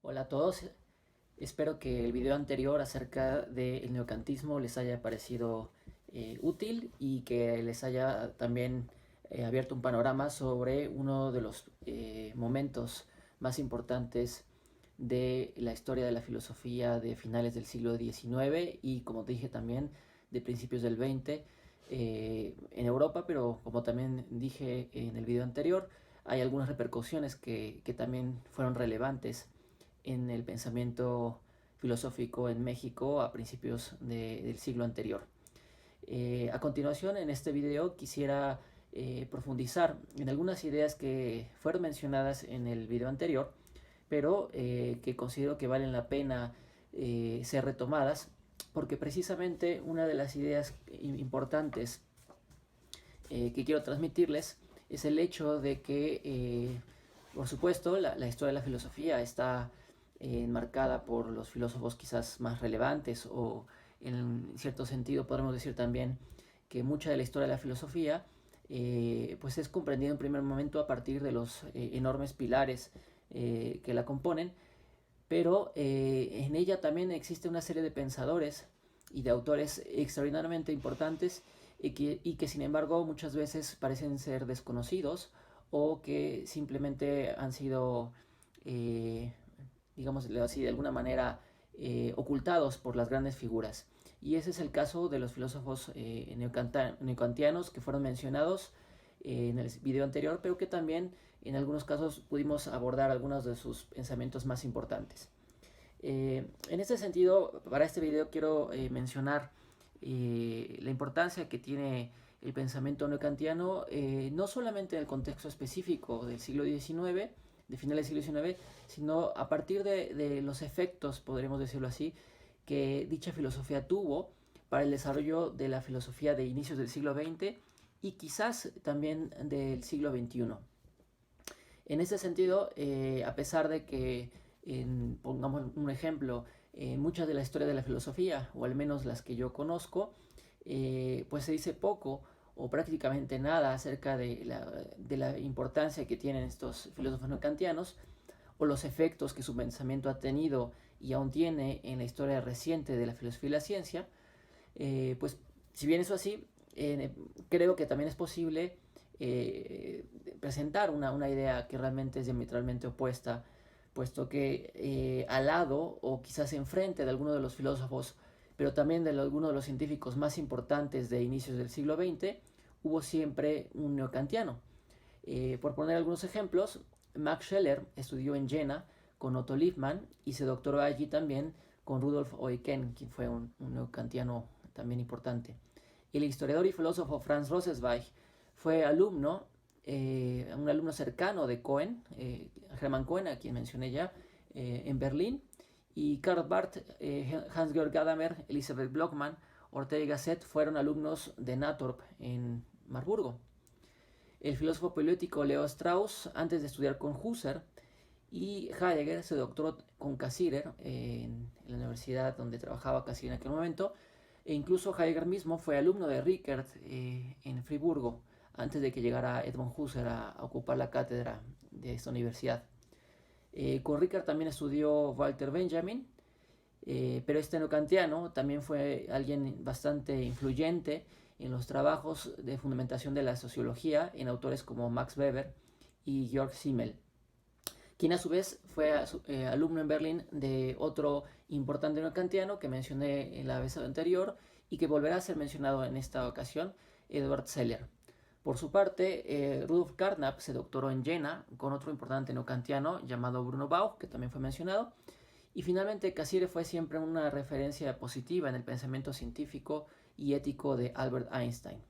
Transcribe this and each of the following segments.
Hola a todos, espero que el video anterior acerca del neocantismo les haya parecido útil y que les haya también abierto un panorama sobre uno de los momentos más importantes de la historia de la filosofía de finales del siglo XIX y, como dije, también de principios del XX en Europa, pero como también dije en el video anterior, hay algunas repercusiones que también fueron relevantes en el pensamiento filosófico en México a principios del siglo anterior. A continuación, en este video quisiera profundizar en algunas ideas que fueron mencionadas en el video anterior, pero que considero que valen la pena ser retomadas, porque precisamente una de las ideas importantes que quiero transmitirles es el hecho de que, por supuesto, la historia de la filosofía está enmarcada por los filósofos quizás más relevantes, o en cierto sentido podemos decir también que mucha de la historia de la filosofía pues es comprendida en primer momento a partir de los enormes pilares que la componen, pero en ella también existe una serie de pensadores y de autores extraordinariamente importantes y que sin embargo muchas veces parecen ser desconocidos o que simplemente han sido, eh, digámoslo así, de alguna manera ocultados por las grandes figuras. Y ese es el caso de los filósofos neocantianos que fueron mencionados en el video anterior, pero que también en algunos casos pudimos abordar algunos de sus pensamientos más importantes. En este sentido, para este video quiero mencionar la importancia que tiene el pensamiento neocantiano, no solamente en el contexto específico del siglo XIX, de finales del siglo XIX, sino a partir de los efectos, podríamos decirlo así, que dicha filosofía tuvo para el desarrollo de la filosofía de inicios del siglo XX y quizás también del siglo XXI. En ese sentido, a pesar de que, pongamos un ejemplo, muchas de la historia de la filosofía, o al menos las que yo conozco, pues se dice poco o prácticamente nada acerca de la importancia que tienen estos filósofos no kantianos o los efectos que su pensamiento ha tenido y aún tiene en la historia reciente de la filosofía y la ciencia. Pues si bien eso así, creo que también es posible presentar una idea que realmente es diametralmente opuesta, puesto que al lado o quizás enfrente de alguno de los filósofos, pero también de alguno de los científicos más importantes de inicios del siglo XX, hubo siempre un neocantiano. Por poner algunos ejemplos, Max Scheler estudió en Jena con Otto Liebmann y se doctoró allí también con Rudolf Eucken, quien fue un neocantiano también importante. El historiador y filósofo Franz Rosenzweig fue un alumno cercano de Cohen, Hermann Cohen, a quien mencioné ya, en Berlín, y Karl Barth, Hans-Georg Gadamer, Elisabeth Blockmann, Ortega y Gasset fueron alumnos de Natorp en Marburgo. El filósofo político Leo Strauss, antes de estudiar con Husserl y Heidegger, se doctoró con Cassirer en la universidad donde trabajaba Cassirer en aquel momento, e incluso Heidegger mismo fue alumno de Rickert en Friburgo, antes de que llegara Edmund Husserl a ocupar la cátedra de esta universidad. Con Rickert también estudió Walter Benjamin, pero este neocantiano también fue alguien bastante influyente en los trabajos de fundamentación de la sociología en autores como Max Weber y Georg Simmel, quien a su vez fue alumno en Berlín de otro importante neocantiano que mencioné en la vez anterior y que volverá a ser mencionado en esta ocasión, Edward Seller. Por su parte, Rudolf Carnap se doctoró en Jena con otro importante neocantiano llamado Bruno Bauch, que también fue mencionado. Y finalmente, Cassirer fue siempre una referencia positiva en el pensamiento científico y ético de Albert Einstein.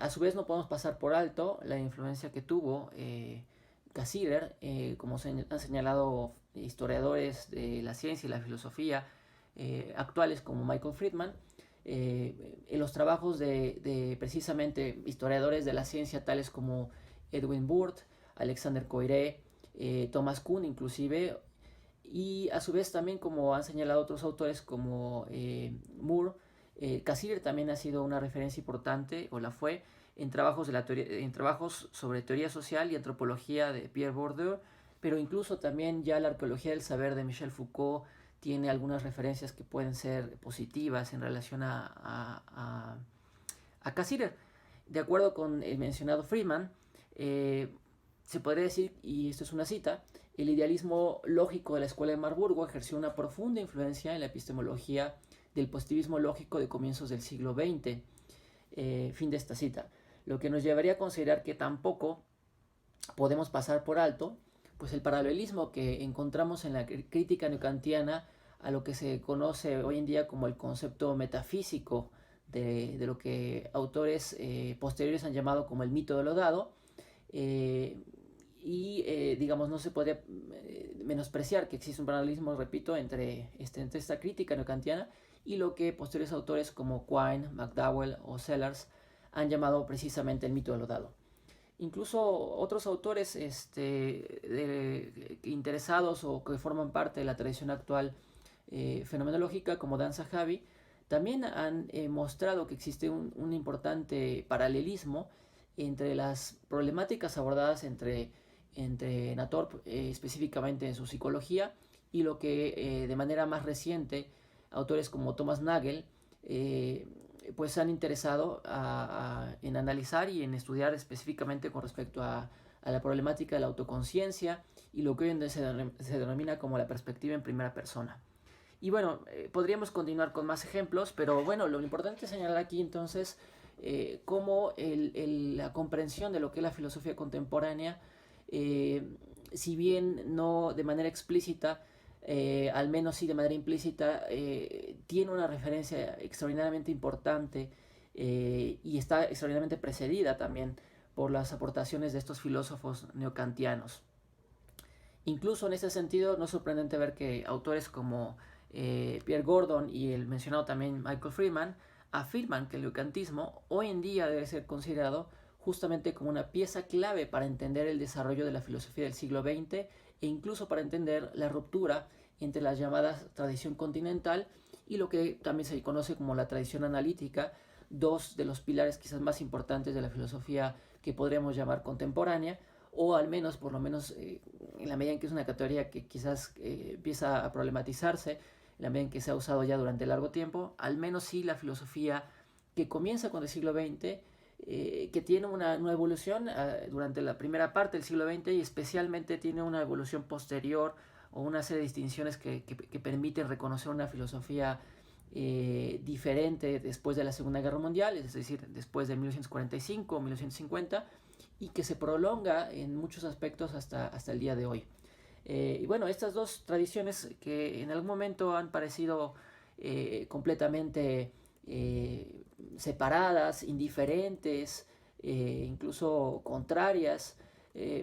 A su vez, no podemos pasar por alto la influencia que tuvo Cassirer, como han señalado historiadores de la ciencia y la filosofía actuales como Michael Friedman, en los trabajos de precisamente historiadores de la ciencia tales como Edwin Burt, Alexander Coiré, Thomas Kuhn inclusive, y a su vez también, como han señalado otros autores como Moore, Cassirer también ha sido una referencia importante, o la fue, en trabajos sobre teoría social y antropología de Pierre Bourdieu, pero incluso también ya la arqueología del saber de Michel Foucault tiene algunas referencias que pueden ser positivas en relación a Cassirer. De acuerdo con el mencionado Friedman, se podría decir, y esto es una cita, el idealismo lógico de la Escuela de Marburgo ejerció una profunda influencia en la epistemología del positivismo lógico de comienzos del siglo XX. Fin de esta cita. Lo que nos llevaría a considerar que tampoco podemos pasar por alto pues el paralelismo que encontramos en la crítica neocantiana a lo que se conoce hoy en día como el concepto metafísico de lo que autores posteriores han llamado como el mito de lo dado, digamos, no se podría menospreciar que existe un paralelismo, repito, entre esta crítica neocantiana y lo que posteriores autores como Quine, McDowell o Sellars han llamado precisamente el mito de lo dado. Incluso otros autores interesados o que forman parte de la tradición actual fenomenológica, como Dan Zahavi, también han mostrado que existe un importante paralelismo entre las problemáticas abordadas entre Natorp, específicamente en su psicología, y lo que de manera más reciente autores como Thomas Nagel pues se han interesado en analizar y en estudiar específicamente con respecto a la problemática de la autoconciencia y lo que hoy en día se denomina como la perspectiva en primera persona. Y bueno, podríamos continuar con más ejemplos, pero bueno, lo importante es señalar aquí entonces cómo la comprensión de lo que es la filosofía contemporánea, si bien no de manera explícita, al menos sí de manera implícita, tiene una referencia extraordinariamente importante y está extraordinariamente precedida también por las aportaciones de estos filósofos neocantianos. Incluso en ese sentido no es sorprendente ver que autores como Pierre Gordon y el mencionado también Michael Friedman afirman que el neocantismo hoy en día debe ser considerado justamente como una pieza clave para entender el desarrollo de la filosofía del siglo XX e incluso para entender la ruptura entre las llamadas tradición continental y lo que también se conoce como la tradición analítica, dos de los pilares quizás más importantes de la filosofía que podríamos llamar contemporánea, o al menos, por lo menos, en la medida en que es una categoría que quizás empieza a problematizarse, en la medida en que se ha usado ya durante largo tiempo, al menos sí la filosofía que comienza con el siglo XX, que tiene una evolución durante la primera parte del siglo XX y especialmente tiene una evolución posterior o una serie de distinciones que permiten reconocer una filosofía diferente después de la Segunda Guerra Mundial, es decir, después de 1945 o 1950, y que se prolonga en muchos aspectos hasta el día de hoy. Y bueno, estas dos tradiciones que en algún momento han parecido completamente separadas, indiferentes, incluso contrarias,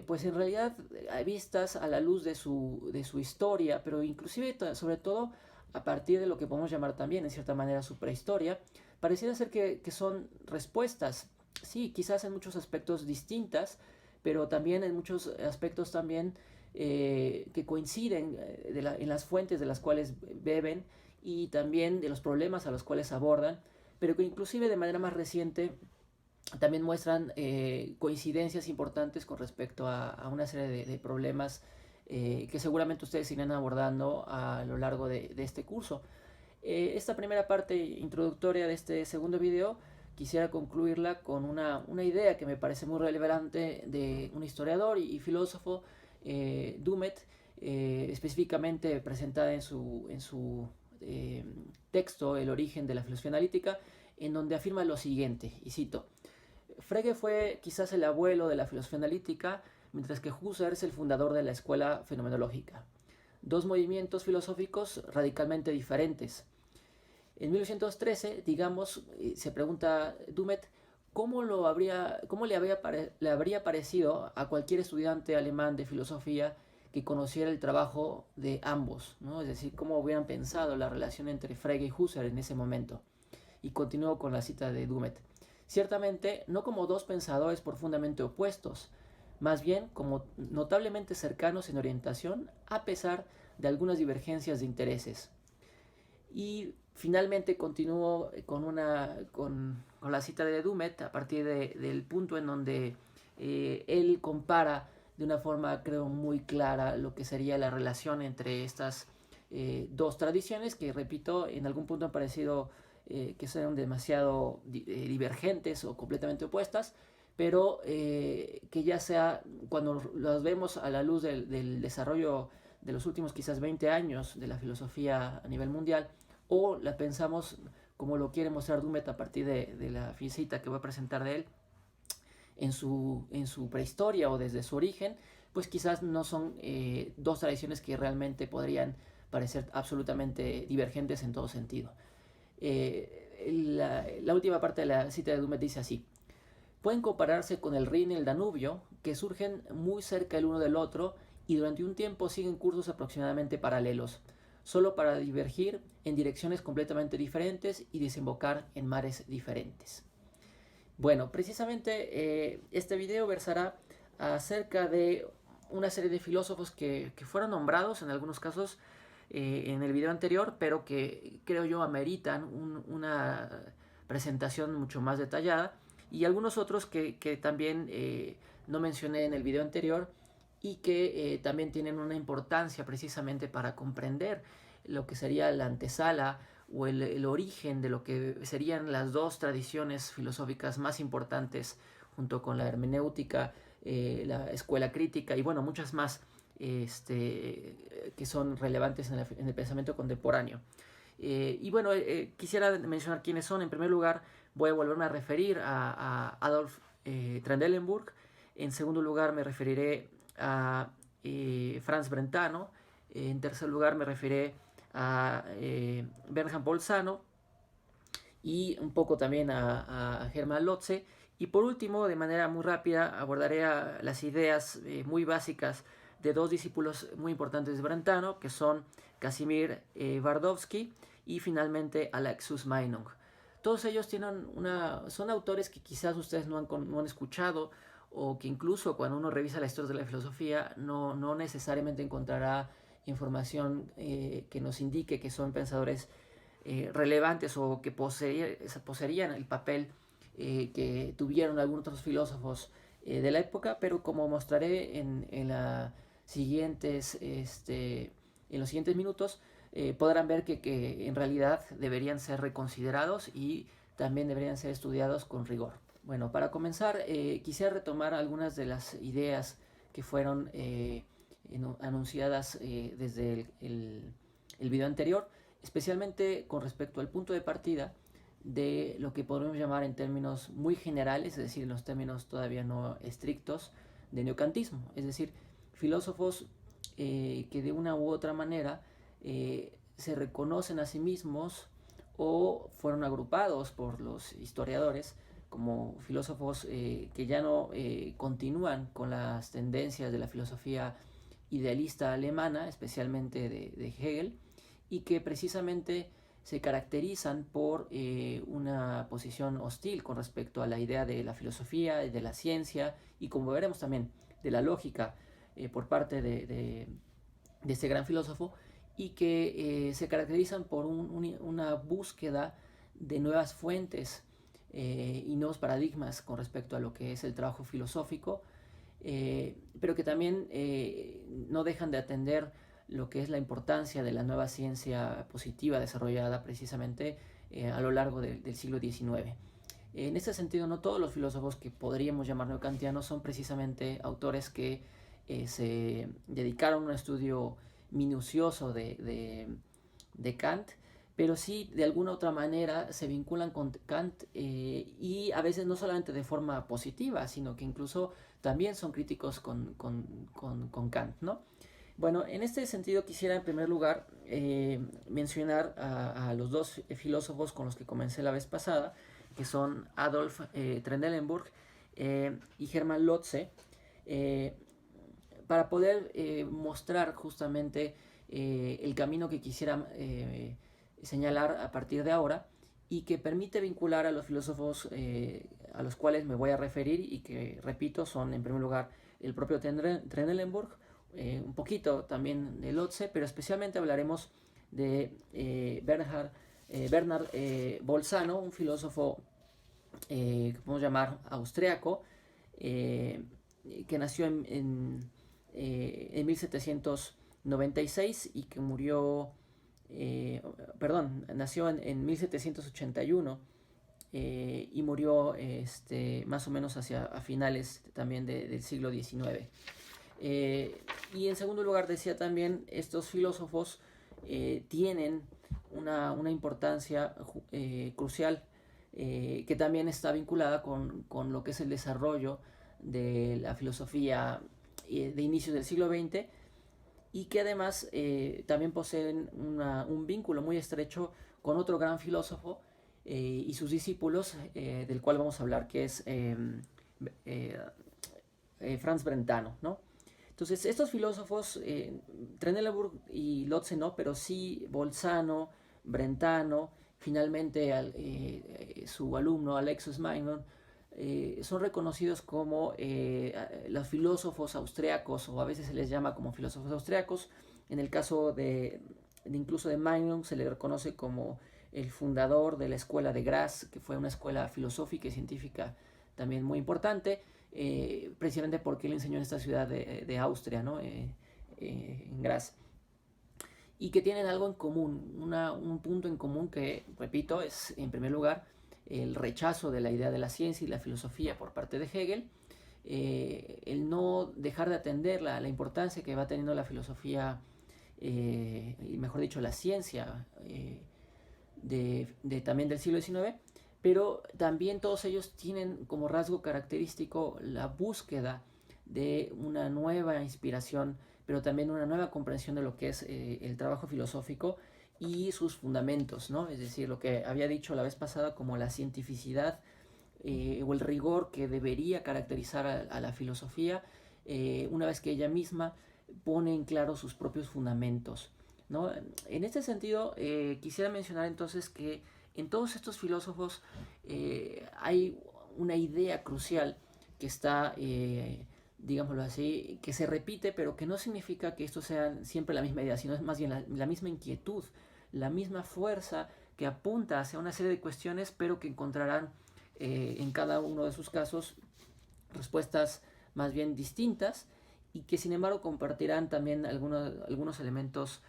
pues en realidad vistas a la luz de su historia, pero inclusive sobre todo a partir de lo que podemos llamar también en cierta manera su prehistoria, pareciera ser que son respuestas, sí, quizás en muchos aspectos distintas, pero también en muchos aspectos también que coinciden en las fuentes de las cuales beben y también de los problemas a los cuales abordan, pero que inclusive de manera más reciente también muestran coincidencias importantes con respecto a una serie de problemas que seguramente ustedes irán abordando a lo largo de este curso. Esta primera parte introductoria de este segundo video quisiera concluirla con una idea que me parece muy relevante de un historiador y filósofo, Dumet, específicamente presentada en su texto El origen de la filosofía analítica, en donde afirma lo siguiente, y cito: Frege fue quizás el abuelo de la filosofía analítica, mientras que Husserl es el fundador de la escuela fenomenológica. Dos movimientos filosóficos radicalmente diferentes. En 1913, digamos, se pregunta Dumet cómo le habría parecido a cualquier estudiante alemán de filosofía que conociera el trabajo de ambos, ¿no? Es decir, cómo hubieran pensado la relación entre Frege y Husserl en ese momento. Y continúo con la cita de Dumet. Ciertamente, no como dos pensadores profundamente opuestos, más bien como notablemente cercanos en orientación, a pesar de algunas divergencias de intereses. Y finalmente continúo con la cita de Dumet a partir del punto en donde él compara de una forma, creo, muy clara lo que sería la relación entre estas dos tradiciones que, repito, en algún punto han parecido que son demasiado divergentes o completamente opuestas, pero que ya sea cuando las vemos a la luz del desarrollo de los últimos quizás 20 años de la filosofía a nivel mundial, o la pensamos como lo quiere mostrar Dummett a partir de la visita que voy a presentar de él en su prehistoria o desde su origen, pues quizás no son dos tradiciones que realmente podrían parecer absolutamente divergentes en todo sentido. La última parte de la cita de Dummett dice así: pueden compararse con el Rin y el Danubio, que surgen muy cerca el uno del otro y durante un tiempo siguen cursos aproximadamente paralelos, solo para divergir en direcciones completamente diferentes y desembocar en mares diferentes. Bueno, precisamente este video versará acerca de una serie de filósofos que fueron nombrados en algunos casos en el video anterior, pero que creo yo ameritan una presentación mucho más detallada, y algunos otros que también no mencioné en el video anterior y que también tienen una importancia precisamente para comprender lo que sería la antesala o el origen de lo que serían las dos tradiciones filosóficas más importantes junto con la hermenéutica, la escuela crítica y bueno, muchas más que son relevantes en el pensamiento contemporáneo. Y bueno, quisiera mencionar quiénes son. En primer lugar, voy a volverme a referir a Adolf Trendelenburg. En segundo lugar, me referiré a Franz Brentano. En tercer lugar, me referiré a Bernhard Bolzano y un poco también a Hermann Lotze. Y por último, de manera muy rápida, abordaré las ideas muy básicas de dos discípulos muy importantes de Brentano, que son Casimir Bardowski y finalmente Alexius Meinong. Todos ellos son autores que quizás ustedes no han escuchado, o que incluso cuando uno revisa la historia de la filosofía no necesariamente encontrará información que nos indique que son pensadores relevantes o que poseerían el papel que tuvieron algunos otros filósofos de la época, pero como mostraré en los siguientes minutos, podrán ver que en realidad deberían ser reconsiderados y también deberían ser estudiados con rigor. Bueno, para comenzar, quisiera retomar algunas de las ideas que fueron anunciadas desde el video anterior, especialmente con respecto al punto de partida de lo que podemos llamar en términos muy generales, es decir, en los términos todavía no estrictos, de neocantismo, es decir, filósofos que de una u otra manera se reconocen a sí mismos o fueron agrupados por los historiadores como filósofos que ya no continúan con las tendencias de la filosofía idealista alemana, especialmente de Hegel, y que precisamente se caracterizan por una posición hostil con respecto a la idea de la filosofía, de la ciencia y, como veremos también, de la lógica por parte de este gran filósofo, y que se caracterizan por una búsqueda de nuevas fuentes y nuevos paradigmas con respecto a lo que es el trabajo filosófico, pero que también no dejan de atender lo que es la importancia de la nueva ciencia positiva desarrollada precisamente a lo largo del siglo XIX. En este sentido, no todos los filósofos que podríamos llamar neocantianos son precisamente autores que se dedicaron a un estudio minucioso de Kant, pero sí de alguna otra manera se vinculan con Kant y a veces no solamente de forma positiva, sino que incluso también son críticos con Kant, ¿no? Bueno, en este sentido quisiera en primer lugar mencionar a los dos filósofos con los que comencé la vez pasada, que son Adolf Trendelenburg y Hermann Lotze, para poder mostrar justamente el camino que quisiera señalar a partir de ahora y que permite vincular a los filósofos a los cuales me voy a referir y que, repito, son en primer lugar el propio Trendelenburg, un poquito también de Lotze, pero especialmente hablaremos de Bernhard Bolzano, un filósofo que podemos llamar austriaco, que nació en 1796 y que murió, nació en 1781 y murió más o menos a finales también del siglo XIX. Y en segundo lugar decía también, estos filósofos tienen una importancia crucial que también está vinculada con lo que es el desarrollo de la filosofía de inicios del siglo XX, y que además también poseen un vínculo muy estrecho con otro gran filósofo y sus discípulos, del cual vamos a hablar, que es Franz Brentano, ¿no? Entonces, estos filósofos, Trendelenburg y Lotze no, pero sí Bolzano, Brentano, finalmente su alumno Alexis Magnus, son reconocidos como los filósofos austriacos, o a veces se les llama como filósofos austriacos. En el caso incluso de Magnus, se le reconoce como el fundador de la escuela de Graz, que fue una escuela filosófica y científica también muy importante, precisamente porque él enseñó en esta ciudad de Austria, ¿no? En Graz. Y que tienen algo en común, un punto en común que, repito, es en primer lugar el rechazo de la idea de la ciencia y la filosofía por parte de Hegel, el no dejar de atender la importancia que va teniendo la filosofía, y mejor dicho la ciencia, también del siglo XIX, pero también todos ellos tienen como rasgo característico la búsqueda de una nueva inspiración, pero también una nueva comprensión de lo que es el trabajo filosófico y sus fundamentos, ¿no? Es decir, lo que había dicho la vez pasada como la cientificidad o el rigor que debería caracterizar a la filosofía, una vez que ella misma pone en claro sus propios fundamentos, ¿no? En este sentido, quisiera mencionar entonces que en todos estos filósofos hay una idea crucial que está, digámoslo así, que se repite, pero que no significa que esto sea siempre la misma idea, sino es más bien la misma inquietud, la misma fuerza que apunta hacia una serie de cuestiones, pero que encontrarán en cada uno de sus casos respuestas más bien distintas, y que sin embargo compartirán también algunos elementos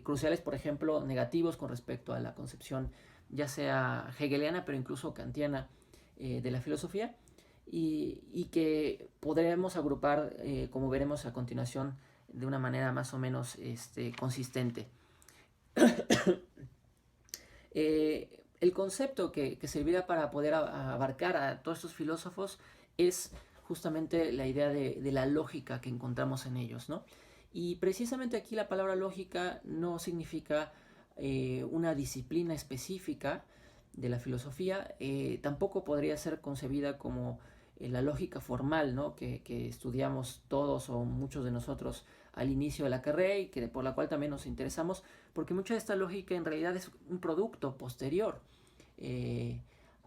cruciales, por ejemplo, negativos con respecto a la concepción ya sea hegeliana, pero incluso kantiana, de la filosofía, y que podremos agrupar, como veremos a continuación, de una manera más o menos consistente. El concepto que servirá para poder abarcar a todos estos filósofos es justamente la idea de la lógica que encontramos en ellos, ¿no? Y precisamente aquí la palabra lógica no significa una disciplina específica de la filosofía, tampoco podría ser concebida como la lógica formal, ¿no? que estudiamos todos o muchos de nosotros al inicio de la carrera, y por la cual también nos interesamos, porque mucha de esta lógica en realidad es un producto posterior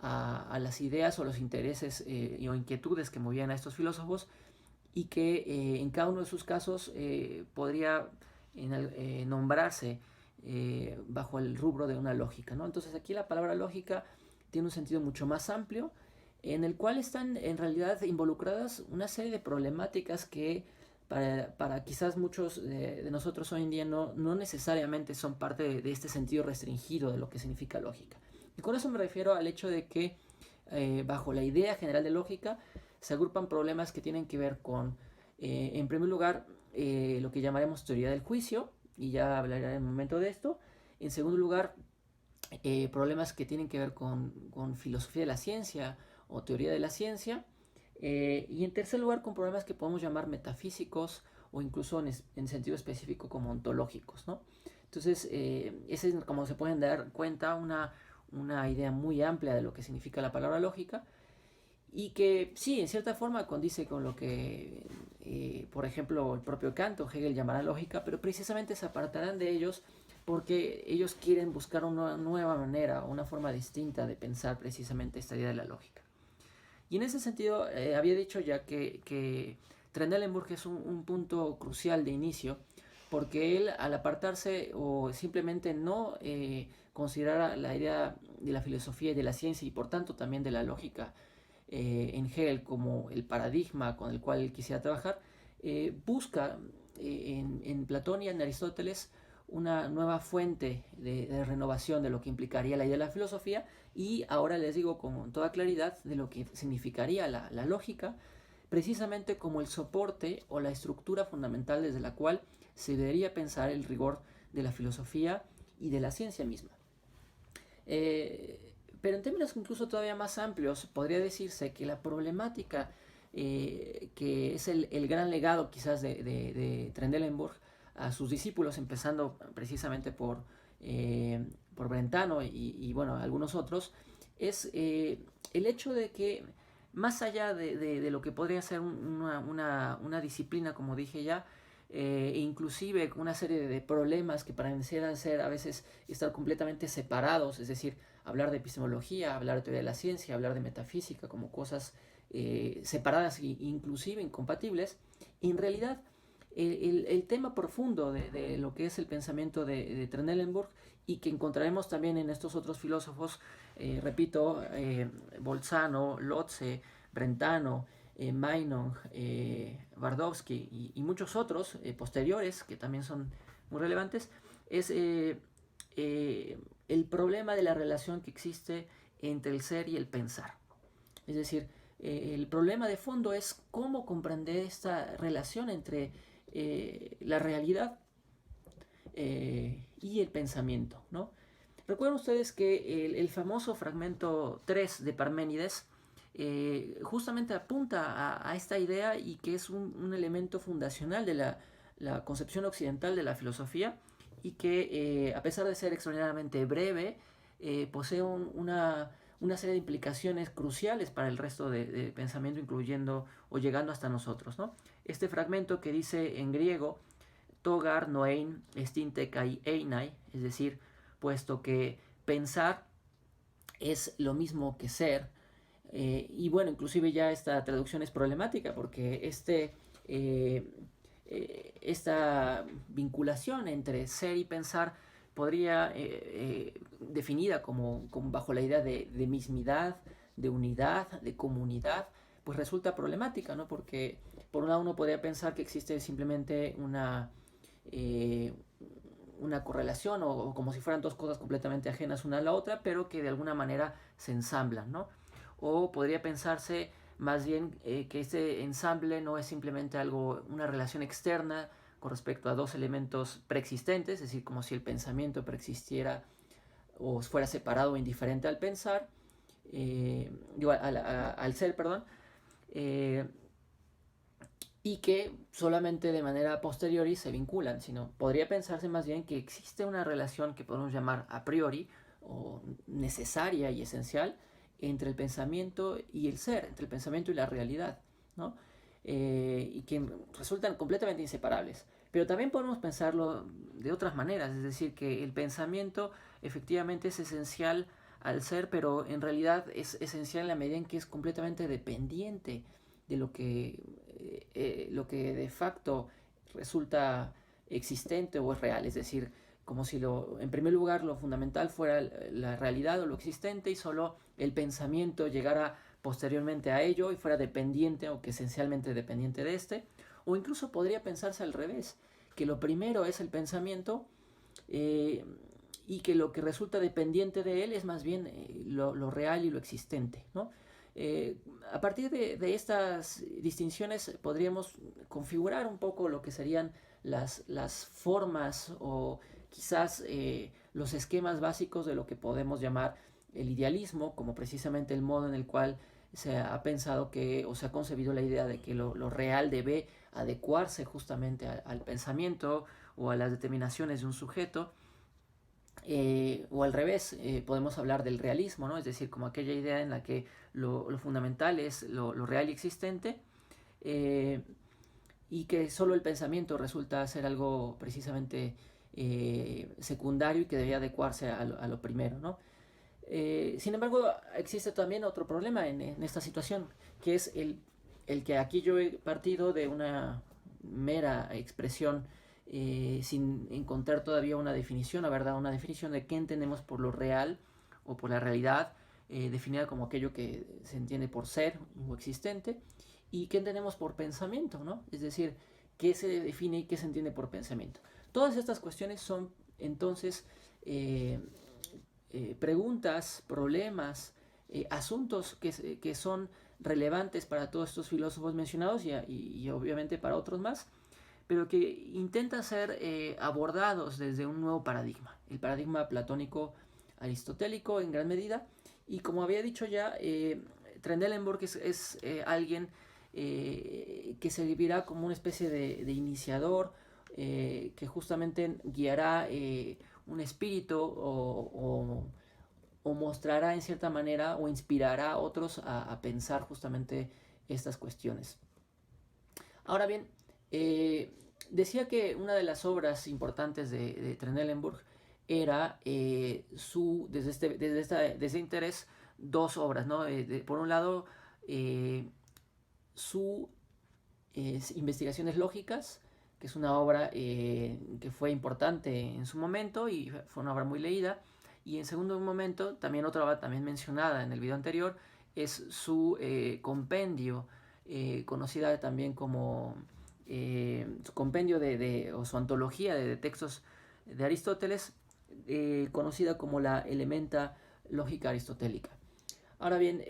a las ideas o los intereses o inquietudes que movían a estos filósofos, y que en cada uno de sus casos podría nombrarse bajo el rubro de una lógica, ¿no? Entonces aquí la palabra lógica tiene un sentido mucho más amplio, en el cual están en realidad involucradas una serie de problemáticas que para quizás muchos de nosotros hoy en día no necesariamente son parte de este sentido restringido de lo que significa lógica. Y con eso me refiero al hecho de que bajo la idea general de lógica se agrupan problemas que tienen que ver con, en primer lugar, lo que llamaremos teoría del juicio, y ya hablaré en un momento de esto. En segundo lugar, problemas que tienen que ver con filosofía de la ciencia o teoría de la ciencia. Y en tercer lugar, con problemas que podemos llamar metafísicos, o incluso en sentido específico como ontológicos, ¿no? Entonces, esa es, como se pueden dar cuenta, una idea muy amplia de lo que significa la palabra lógica, y que sí, en cierta forma condice con lo que, por ejemplo, el propio Kant o Hegel llamará lógica, pero precisamente se apartarán de ellos porque ellos quieren buscar una nueva manera, una forma distinta de pensar precisamente esta idea de la lógica. Y en ese sentido, había dicho ya que Trendelenburg es un punto crucial de inicio, porque él, al apartarse o simplemente no considerar la idea de la filosofía y de la ciencia, y por tanto también de la lógica, en Hegel como el paradigma con el cual él quisiera trabajar, busca en Platón y en Aristóteles una nueva fuente de renovación de lo que implicaría la idea de la filosofía, y ahora les digo con toda claridad de lo que significaría la lógica, precisamente como el soporte o la estructura fundamental desde la cual se debería pensar el rigor de la filosofía y de la ciencia misma. Pero en términos incluso todavía más amplios, podría decirse que la problemática que es el gran legado quizás de Trendelenburg a sus discípulos, empezando precisamente por Brentano y bueno, algunos otros, es el hecho de que más allá de lo que podría ser una disciplina, como dije ya, e inclusive una serie de problemas que parecieran ser a veces estar completamente separados, es decir, hablar de epistemología, hablar de teoría de la ciencia, hablar de metafísica como cosas separadas e inclusive incompatibles, en realidad el tema profundo de lo que es el pensamiento de Trendelenburg, y que encontraremos también en estos otros filósofos, repito, Bolzano, Lotze, Brentano, Meinong, Bardowski y muchos otros posteriores que también son muy relevantes, es el problema de la relación que existe entre el ser y el pensar. Es decir, el problema de fondo es cómo comprender esta relación entre la realidad y el pensamiento, ¿no? Recuerden ustedes que el famoso fragmento 3 de Parménides justamente apunta a esta idea, y que es un elemento fundacional de la concepción occidental de la filosofía, y que a pesar de ser extraordinariamente breve, posee una serie de implicaciones cruciales para el resto de pensamiento, incluyendo o llegando hasta nosotros, ¿no? Este fragmento que dice en griego Togar noein estinte kai einai, es decir, puesto que pensar es lo mismo que ser, y bueno, inclusive ya esta traducción es problemática porque esta vinculación entre ser y pensar podría, definida como bajo la idea de mismidad, de unidad, de comunidad, pues resulta problemática, ¿no? Porque por un lado uno podría pensar que existe simplemente eh, una correlación, o como si fueran dos cosas completamente ajenas una a la otra, pero que de alguna manera se ensamblan, ¿no? O podría pensarse más bien que este ensamble no es simplemente una relación externa con respecto a dos elementos preexistentes, es decir, como si el pensamiento preexistiera o fuera separado o indiferente al pensar, al ser, perdón, y que solamente de manera posteriori se vinculan, sino podría pensarse más bien que existe una relación que podemos llamar a priori o necesaria y esencial entre el pensamiento y el ser, entre el pensamiento y la realidad, ¿no? Y que resultan completamente inseparables. Pero también podemos pensarlo de otras maneras, es decir, que el pensamiento efectivamente es esencial al ser, pero en realidad es esencial en la medida en que es completamente dependiente de lo que de facto resulta existente o es real, es decir, como si en primer lugar lo fundamental fuera la realidad o lo existente, y solo el pensamiento llegara posteriormente a ello y fuera dependiente o que esencialmente dependiente de este. O incluso podría pensarse al revés, que lo primero es el pensamiento, y que lo que resulta dependiente de él es más bien lo real y lo existente, ¿no? A partir de estas distinciones podríamos configurar un poco lo que serían las formas o quizás los esquemas básicos de lo que podemos llamar el idealismo, como precisamente el modo en el cual se ha pensado o se ha concebido la idea de que lo real debe adecuarse justamente al pensamiento o a las determinaciones de un sujeto. O al revés, podemos hablar del realismo, ¿no? Es decir, como aquella idea en la que lo fundamental es lo real y existente, eh, y que solo el pensamiento resulta ser algo precisamente secundario y que debía adecuarse a lo primero, ¿no? Sin embargo, existe también otro problema en esta situación, que es el que aquí yo he partido de una mera expresión sin encontrar todavía una definición, la verdad, una definición de qué entendemos por lo real o por la realidad, definida como aquello que se entiende por ser o existente, y qué entendemos por pensamiento, ¿no? Es decir, qué se define y qué se entiende por pensamiento. Todas estas cuestiones son entonces preguntas, problemas, asuntos que son relevantes para todos estos filósofos mencionados y obviamente para otros más, pero que intentan ser abordados desde un nuevo paradigma, el paradigma platónico aristotélico en gran medida. Y como había dicho ya, Trendelenburg es alguien que se vivirá como una especie de iniciador, que justamente guiará un espíritu o mostrará en cierta manera o inspirará a otros a pensar justamente estas cuestiones. Ahora bien, decía que una de las obras importantes de Trendelenburg era desde este interés, dos obras, ¿no? Por un lado, sus investigaciones lógicas, que es una obra que fue importante en su momento y fue una obra muy leída. Y en segundo momento, también otra obra también mencionada en el video anterior, es su compendio, conocida también como su compendio o su antología de textos de Aristóteles, conocida como la Elementa Lógica Aristotélica. Ahora bien,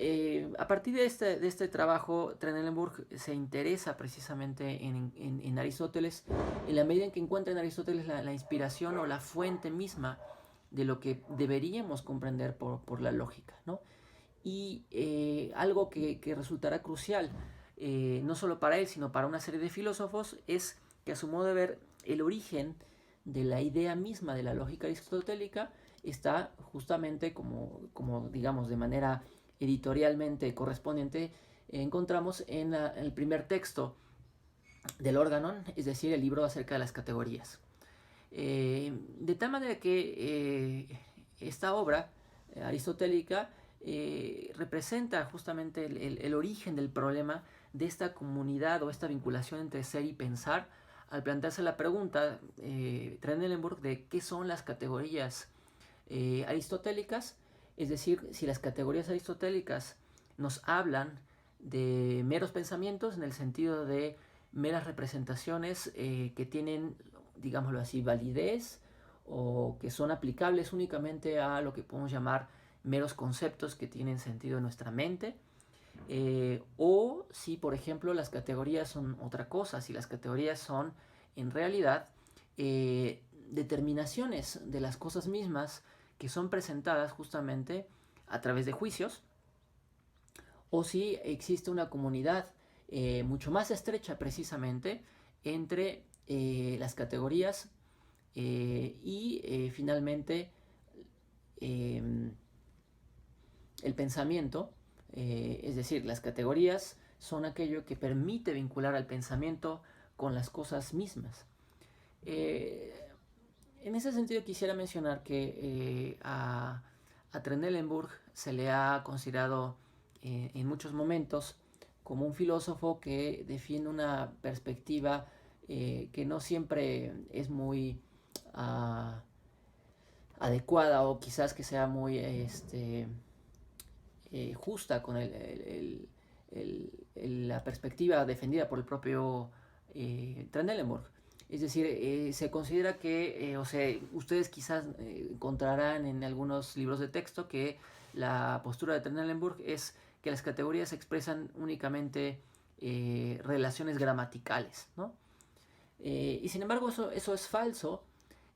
a partir de este trabajo, Trendelenburg se interesa precisamente en Aristóteles, en la medida en que encuentra en Aristóteles la inspiración o la fuente misma de lo que deberíamos comprender por la lógica, ¿no? Y algo que resultará crucial, no solo para él, sino para una serie de filósofos, es que a su modo de ver, el origen de la idea misma de la lógica aristotélica está justamente como digamos, de manera editorialmente correspondiente, encontramos en el primer texto del Organon, es decir, el libro acerca de las categorías. De tal manera que esta obra aristotélica representa justamente el origen del problema de esta comunidad o esta vinculación entre ser y pensar, al plantearse la pregunta, Trendelenburg, de qué son las categorías aristotélicas, es decir, si las categorías aristotélicas nos hablan de meros pensamientos en el sentido de meras representaciones que tienen, digámoslo así, validez o que son aplicables únicamente a lo que podemos llamar meros conceptos que tienen sentido en nuestra mente, o si por ejemplo las categorías son otra cosa, si las categorías son en realidad determinaciones de las cosas mismas que son presentadas justamente a través de juicios, o si existe una comunidad mucho más estrecha precisamente entre las categorías y finalmente el pensamiento, es decir, las categorías son aquello que permite vincular al pensamiento con las cosas mismas. En ese sentido quisiera mencionar que a Trendelenburg se le ha considerado en muchos momentos como un filósofo que defiende una perspectiva que no siempre es muy adecuada o quizás que sea muy justa con la perspectiva defendida por el propio Trendelenburg. Es decir, se considera que, o sea, ustedes quizás encontrarán en algunos libros de texto que la postura de Trendelenburg es que las categorías expresan únicamente relaciones gramaticales, ¿no? Y sin embargo eso es falso,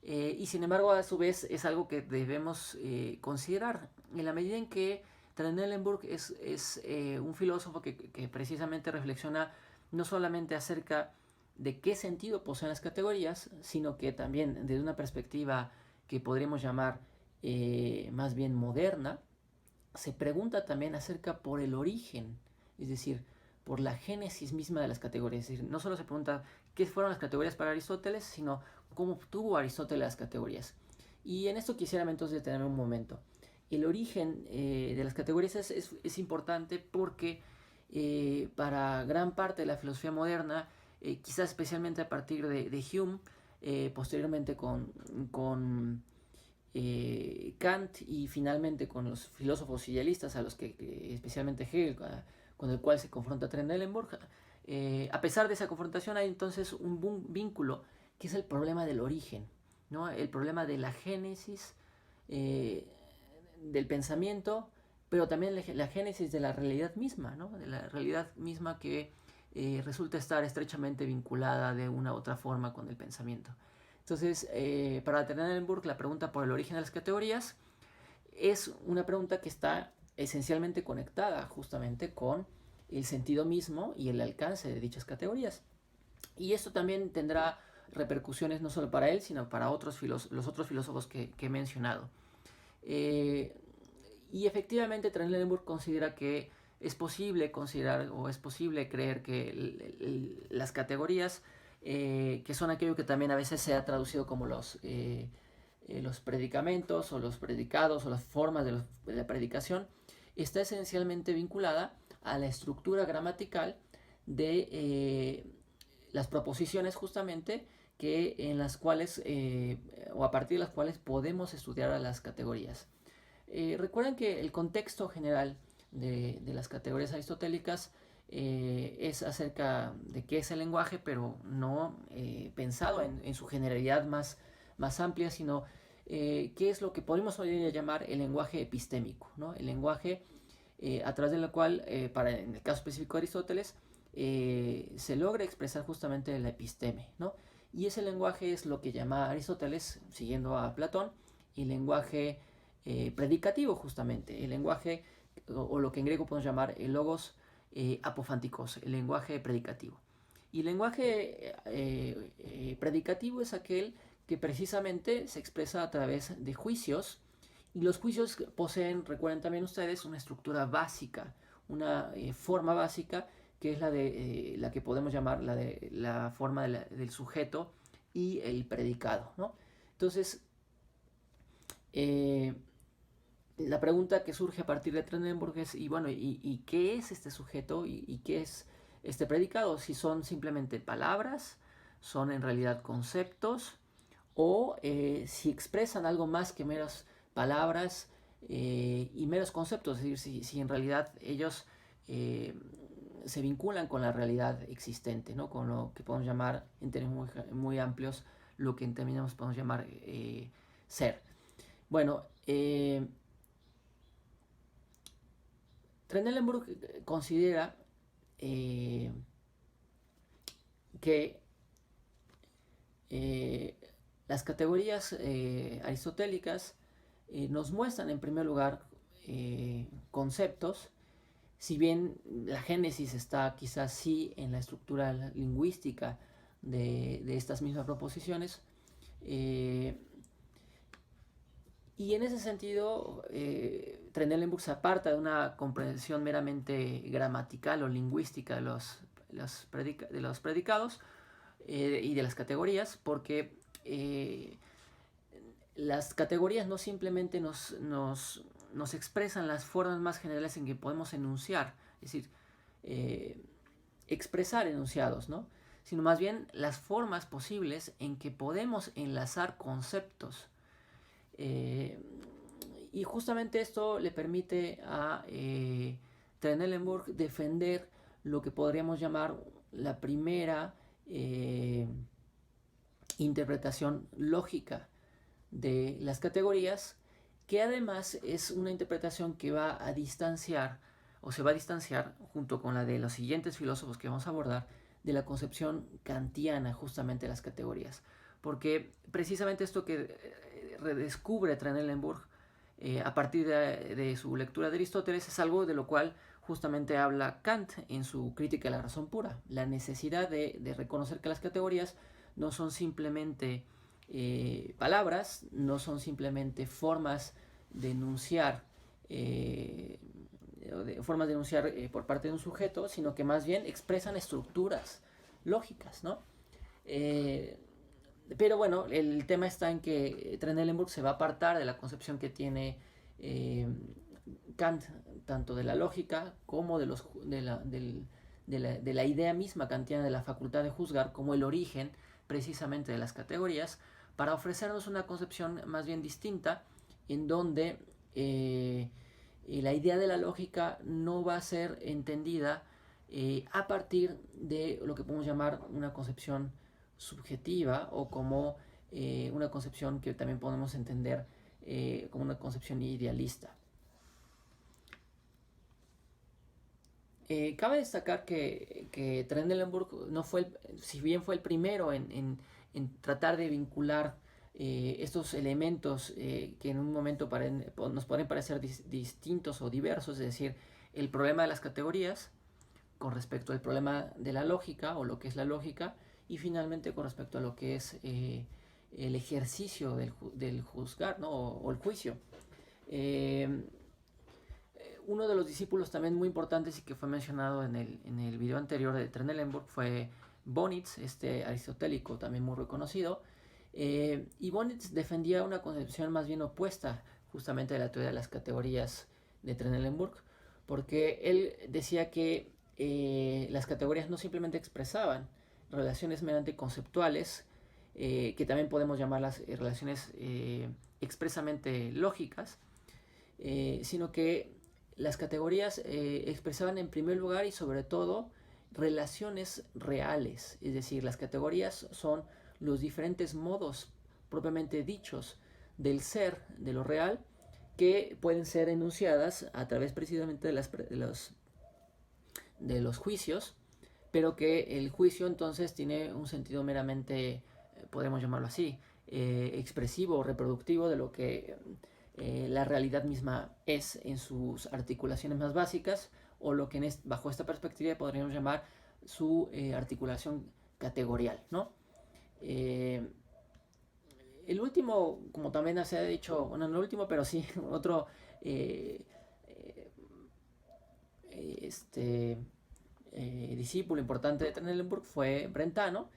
y sin embargo a su vez es algo que debemos considerar en la medida en que Trendelenburg es un filósofo que precisamente reflexiona no solamente acerca de qué sentido poseen las categorías, sino que también desde una perspectiva que podríamos llamar más bien moderna, se pregunta también acerca por el origen, es decir, por la génesis misma de las categorías. Es decir, no solo se pregunta qué fueron las categorías para Aristóteles, sino cómo obtuvo Aristóteles las categorías. Y en esto quisiera entonces detenerme un momento. El origen de las categorías es importante porque para gran parte de la filosofía moderna, quizás especialmente a partir de Hume, posteriormente con Kant y finalmente con los filósofos idealistas, a los que especialmente Hegel, con el cual se confronta Trendelenburg. A pesar de esa confrontación hay entonces un vínculo que es el problema del origen, ¿no? El problema de la génesis del pensamiento, pero también la génesis de la realidad misma, ¿no? De la realidad misma que resulta estar estrechamente vinculada de una u otra forma con el pensamiento. Entonces, para Trendelenburg, la pregunta por el origen de las categorías es una pregunta que está esencialmente conectada justamente con el sentido mismo y el alcance de dichas categorías. Y esto también tendrá repercusiones no solo para él, sino para los otros filósofos que he mencionado. Y efectivamente Trendelenburg considera que es posible considerar o es posible creer que las categorías, que son aquello que también a veces se ha traducido como los predicamentos o los predicados o las formas de la predicación, está esencialmente vinculada a la estructura gramatical de las proposiciones justamente en las cuales o a partir de las cuales podemos estudiar a las categorías. Recuerden que el contexto general de las categorías aristotélicas es acerca de qué es el lenguaje, pero no pensado en su generalidad más amplia, sino qué es lo que podemos hoy en día llamar el lenguaje epistémico, ¿no? El lenguaje a través del cual, en el caso específico de Aristóteles, se logra expresar justamente la episteme, ¿no? Y ese lenguaje es lo que llama Aristóteles, siguiendo a Platón, el lenguaje predicativo justamente, el lenguaje, o lo que en griego podemos llamar el logos apofantikos, el lenguaje predicativo. Y el lenguaje predicativo es aquel que precisamente se expresa a través de juicios, y los juicios poseen, recuerden también ustedes, una estructura básica, una forma básica, que es la que podemos llamar la forma del sujeto y el predicado, ¿no? Entonces, la pregunta que surge a partir de Trendelenburg es, ¿y qué es este sujeto y qué es este predicado? Si son simplemente palabras, son en realidad conceptos, o si expresan algo más que meras palabras y meros conceptos, es decir, si en realidad ellos se vinculan con la realidad existente, ¿no? Con lo que podemos llamar, en términos muy amplios, lo que en términos podemos llamar ser. Bueno, Trendelenburg considera que las categorías aristotélicas nos muestran en primer lugar conceptos, si bien la génesis está quizás sí en la estructura lingüística de estas mismas proposiciones, y en ese sentido Trendelenburg se aparta de una comprensión meramente gramatical o lingüística de los predicados y de las categorías, porque las categorías no simplemente nos expresan las formas más generales en que podemos enunciar, es decir, expresar enunciados, ¿no? Sino más bien las formas posibles en que podemos enlazar conceptos. Y justamente esto le permite a Trendelenburg defender lo que podríamos llamar la primera interpretación lógica de las categorías, que además es una interpretación que va a distanciar, o se va a distanciar junto con la de los siguientes filósofos que vamos a abordar, de la concepción kantiana justamente de las categorías. Porque precisamente esto que redescubre Trendelenburg a partir de su lectura de Aristóteles es algo de lo cual justamente habla Kant en su Crítica de la razón pura, la necesidad de reconocer que las categorías no son simplemente palabras, no son simplemente formas de enunciar por parte de un sujeto, sino que más bien expresan estructuras lógicas, ¿no? Pero bueno, el tema está en que Trendelenburg se va a apartar de la concepción que tiene Kant, tanto de la lógica como de la idea misma kantiana de la facultad de juzgar como el origen precisamente de las categorías, para ofrecernos una concepción más bien distinta, en donde la idea de la lógica no va a ser entendida a partir de lo que podemos llamar una concepción subjetiva, o como una concepción que también podemos entender como una concepción idealista. Cabe destacar que Trendelenburg no fue, si bien fue el primero en tratar de vincular estos elementos que en un momento nos pueden parecer distintos o diversos, es decir, el problema de las categorías con respecto al problema de la lógica, o lo que es la lógica, y finalmente con respecto a lo que es el ejercicio del juzgar, ¿no? o el juicio. Uno de los discípulos también muy importantes y que fue mencionado en el video anterior de Trendelenburg fue Bonitz, este aristotélico también muy reconocido. Y Bonitz defendía una concepción más bien opuesta justamente de la teoría de las categorías de Trendelenburg, porque él decía que las categorías no simplemente expresaban relaciones meramente conceptuales, que también podemos llamarlas relaciones expresamente lógicas, sino que las categorías expresaban en primer lugar y sobre todo relaciones reales, es decir, las categorías son los diferentes modos propiamente dichos del ser, de lo real, que pueden ser enunciadas a través precisamente de los juicios, pero que el juicio entonces tiene un sentido meramente, podemos llamarlo así, expresivo o reproductivo de lo que la realidad misma es en sus articulaciones más básicas, o lo que bajo esta perspectiva podríamos llamar su articulación categorial, ¿no? El último, como también se ha dicho, bueno, no el último, pero sí otro discípulo importante de Trendelenburg fue Brentano,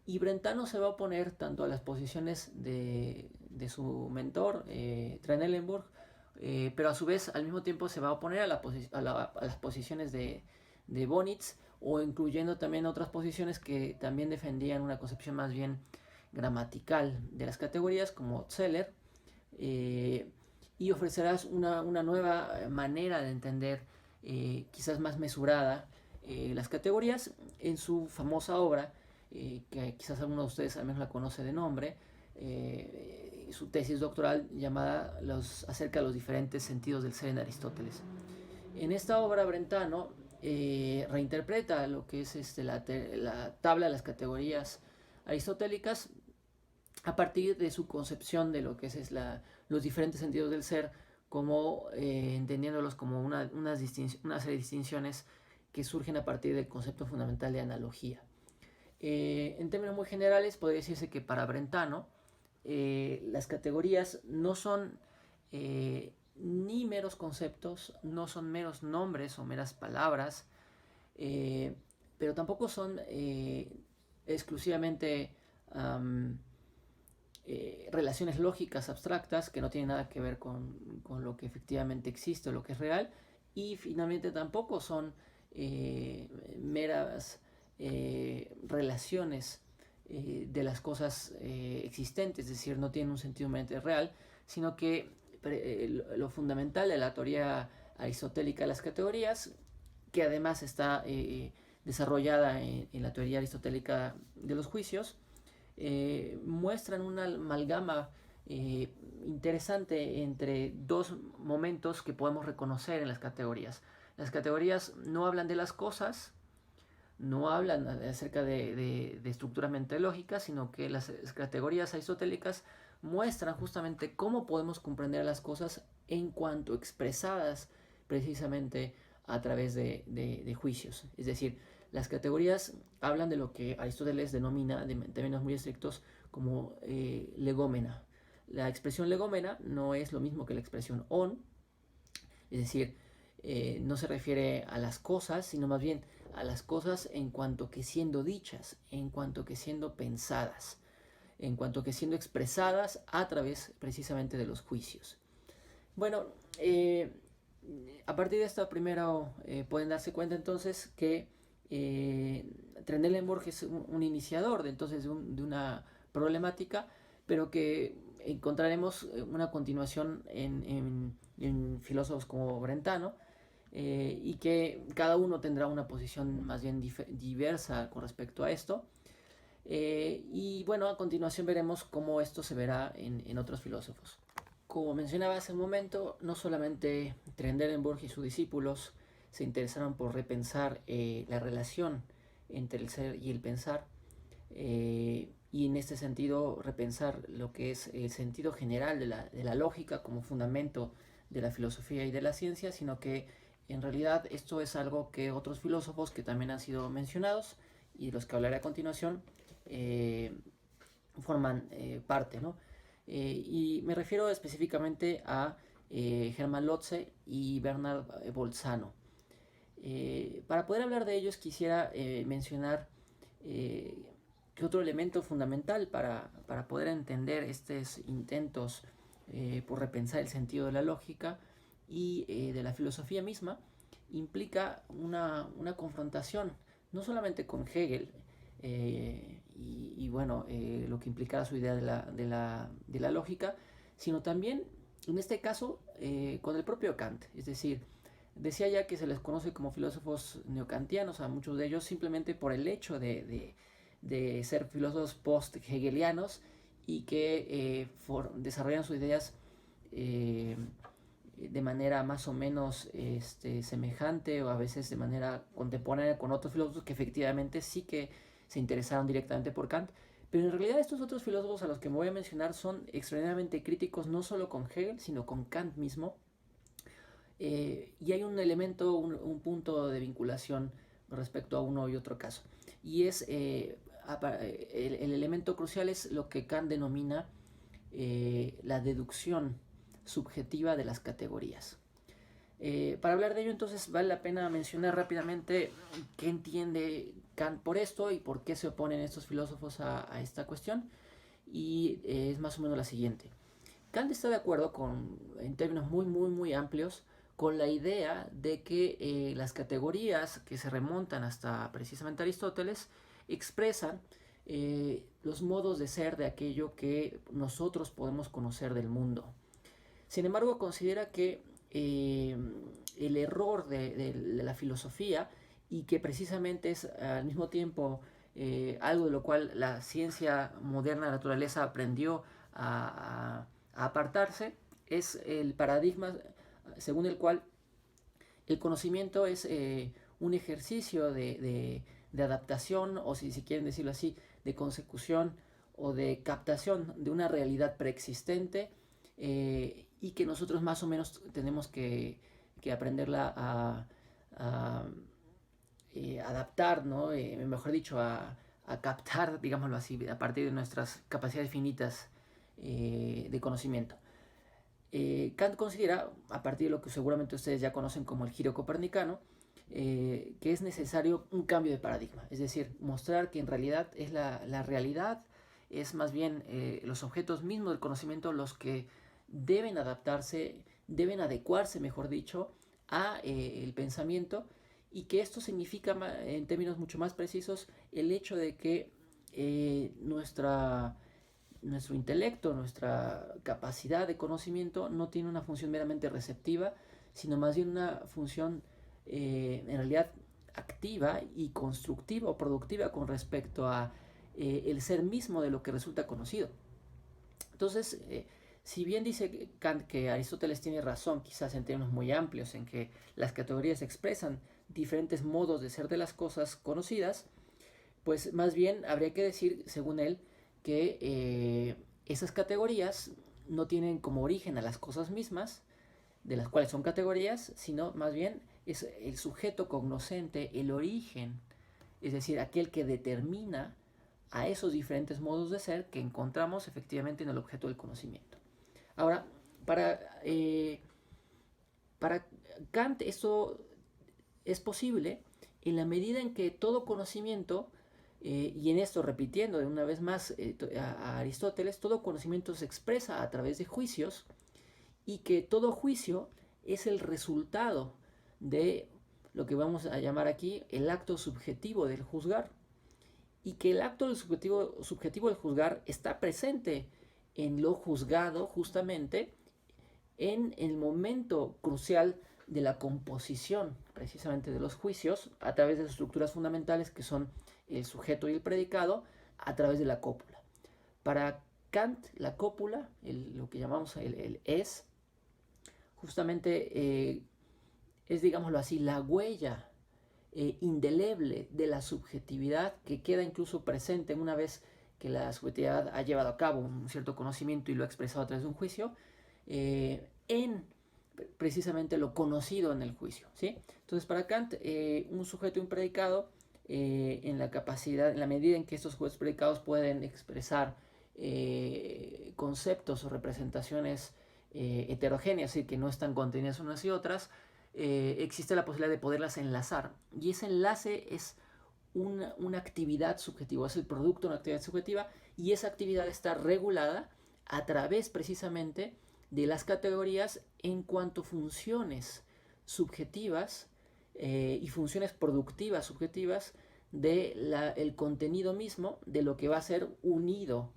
y Brentano se va a oponer tanto a las posiciones de su mentor, Trendelenburg, pero a su vez al mismo tiempo se va a oponer a las posiciones de Bonitz, o incluyendo también otras posiciones que también defendían una concepción más bien gramatical de las categorías, como Zeller, y ofrecerás una nueva manera de entender, quizás más mesurada, las categorías en su famosa obra, que quizás alguno de ustedes al menos la conoce de nombre, su tesis doctoral llamada acerca de los diferentes sentidos del ser en Aristóteles. En esta obra Brentano reinterpreta lo que es la tabla de las categorías aristotélicas a partir de su concepción de lo que es los diferentes sentidos del ser, como entendiéndolos como una serie de distinciones que surgen a partir del concepto fundamental de analogía. En términos muy generales, podría decirse que para Brentano las categorías no son ni meros conceptos, no son meros nombres o meras palabras, pero tampoco son exclusivamente relaciones lógicas abstractas que no tienen nada que ver con lo que efectivamente existe o lo que es real, y finalmente tampoco son meras relaciones de las cosas existentes, es decir, no tienen un sentido meramente real, sino que lo fundamental de la teoría aristotélica de las categorías, que además está desarrollada en la teoría aristotélica de los juicios, muestran una amalgama interesante entre dos momentos que podemos reconocer en las categorías. Las categorías no hablan de las cosas, no hablan acerca de estructuras lógicas, sino que las categorías aristotélicas muestran justamente cómo podemos comprender las cosas en cuanto expresadas precisamente a través de juicios. Es decir, las categorías hablan de lo que Aristóteles denomina, en términos muy estrictos, como legómena. La expresión legómena no es lo mismo que la expresión on, es decir, no se refiere a las cosas, sino más bien a las cosas en cuanto que siendo dichas, en cuanto que siendo pensadas, en cuanto que siendo expresadas a través precisamente de los juicios. Bueno, a partir de esto primero pueden darse cuenta entonces que Trendelenburg es un iniciador de una problemática, pero que encontraremos una continuación en filósofos como Brentano, y que cada uno tendrá una posición más bien diversa con respecto a esto. Y bueno, a continuación veremos cómo esto se verá en otros filósofos. Como mencionaba hace un momento, no solamente Trendelenburg y sus discípulos se interesaron por repensar la relación entre el ser y el pensar, y en este sentido repensar lo que es el sentido general de la lógica como fundamento de la filosofía y de la ciencia, sino que en realidad esto es algo que otros filósofos que también han sido mencionados y de los que hablaré a continuación forman parte, ¿no? Y me refiero específicamente a Hermann Lotze y Bernard Bolzano. Para poder hablar de ellos quisiera mencionar que otro elemento fundamental para poder entender estos intentos por repensar el sentido de la lógica y de la filosofía misma implica una confrontación, no solamente con Hegel, y bueno, lo que implicara su idea de la lógica, sino también, en este caso, con el propio Kant. Es decir, decía ya que se les conoce como filósofos neokantianos a muchos de ellos simplemente por el hecho de ser filósofos post-hegelianos y que desarrollan sus ideas de manera más o menos semejante o a veces de manera contemporánea con otros filósofos que efectivamente sí que se interesaron directamente por Kant, pero en realidad estos otros filósofos a los que me voy a mencionar son extraordinariamente críticos no solo con Hegel, sino con Kant mismo, y hay un elemento, un punto de vinculación respecto a uno y otro caso, y es el elemento crucial es lo que Kant denomina la deducción subjetiva de las categorías. Para hablar de ello, entonces, vale la pena mencionar rápidamente qué entiende Kant por esto y por qué se oponen estos filósofos a esta cuestión. Y es más o menos la siguiente. Kant está de acuerdo en términos muy amplios con la idea de que las categorías que se remontan hasta precisamente Aristóteles expresan los modos de ser de aquello que nosotros podemos conocer del mundo. Sin embargo, considera que el error de la filosofía, y que precisamente es al mismo tiempo algo de lo cual la ciencia moderna de la naturaleza aprendió a apartarse, es el paradigma según el cual el conocimiento es un ejercicio de adaptación, o si quieren decirlo así, de consecución o de captación de una realidad preexistente, y que nosotros más o menos tenemos que aprenderla a adaptar, ¿no? Mejor dicho, a captar, digámoslo así, a partir de nuestras capacidades finitas de conocimiento. Kant considera, a partir de lo que seguramente ustedes ya conocen como el giro copernicano, que es necesario un cambio de paradigma, es decir, mostrar que en realidad es la realidad, es más bien los objetos mismos del conocimiento los que deben adaptarse, deben adecuarse, mejor dicho, a el pensamiento, y que esto significa, en términos mucho más precisos, el hecho de que nuestro intelecto, nuestra capacidad de conocimiento no tiene una función meramente receptiva, sino más bien una función en realidad activa y constructiva o productiva con respecto a el ser mismo de lo que resulta conocido. Entonces, si bien dice Kant que Aristóteles tiene razón, quizás en términos muy amplios, en que las categorías expresan diferentes modos de ser de las cosas conocidas, pues más bien habría que decir, según él, que esas categorías no tienen como origen a las cosas mismas, de las cuales son categorías, sino más bien es el sujeto cognoscente, el origen, es decir, aquel que determina a esos diferentes modos de ser que encontramos efectivamente en el objeto del conocimiento. Ahora, para Kant esto es posible en la medida en que todo conocimiento, y en esto repitiendo de una vez más a Aristóteles, todo conocimiento se expresa a través de juicios, y que todo juicio es el resultado de lo que vamos a llamar aquí el acto subjetivo del juzgar, y que el acto subjetivo del juzgar está presente en lo juzgado justamente en el momento crucial de la composición precisamente de los juicios a través de las estructuras fundamentales que son el sujeto y el predicado a través de la cópula. Para Kant, la cópula, lo que llamamos el es, justamente es, digámoslo así, la huella indeleble de la subjetividad que queda incluso presente una vez que la subjetividad ha llevado a cabo un cierto conocimiento y lo ha expresado a través de un juicio, en precisamente lo conocido en el juicio, ¿sí? Entonces, para Kant, un sujeto y un predicado, en la capacidad, en la medida en que estos sujetos predicados pueden expresar conceptos o representaciones heterogéneas, y que no están contenidas unas y otras, existe la posibilidad de poderlas enlazar. Y ese enlace es una actividad subjetiva, es el producto de una actividad subjetiva, y esa actividad está regulada a través precisamente de las categorías en cuanto a funciones subjetivas y funciones productivas subjetivas del contenido mismo de lo que va a ser unido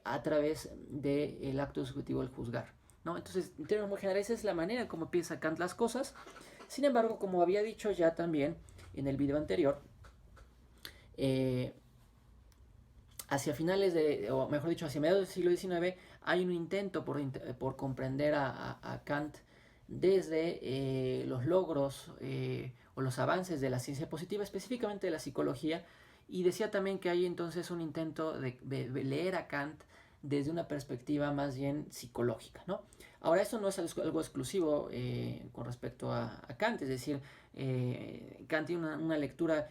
a través del acto subjetivo del juzgar, ¿no? Entonces, en términos muy generales, esa es la manera en cómo piensa Kant las cosas. Sin embargo, como había dicho ya también en el video anterior, hacia finales o mejor dicho, hacia mediados del siglo XIX, hay un intento por comprender a Kant desde los logros o los avances de la ciencia positiva, específicamente de la psicología, y decía también que hay entonces un intento de leer a Kant desde una perspectiva más bien psicológica, ¿no? Ahora, esto no es algo exclusivo con respecto a Kant, es decir, Kant tiene una lectura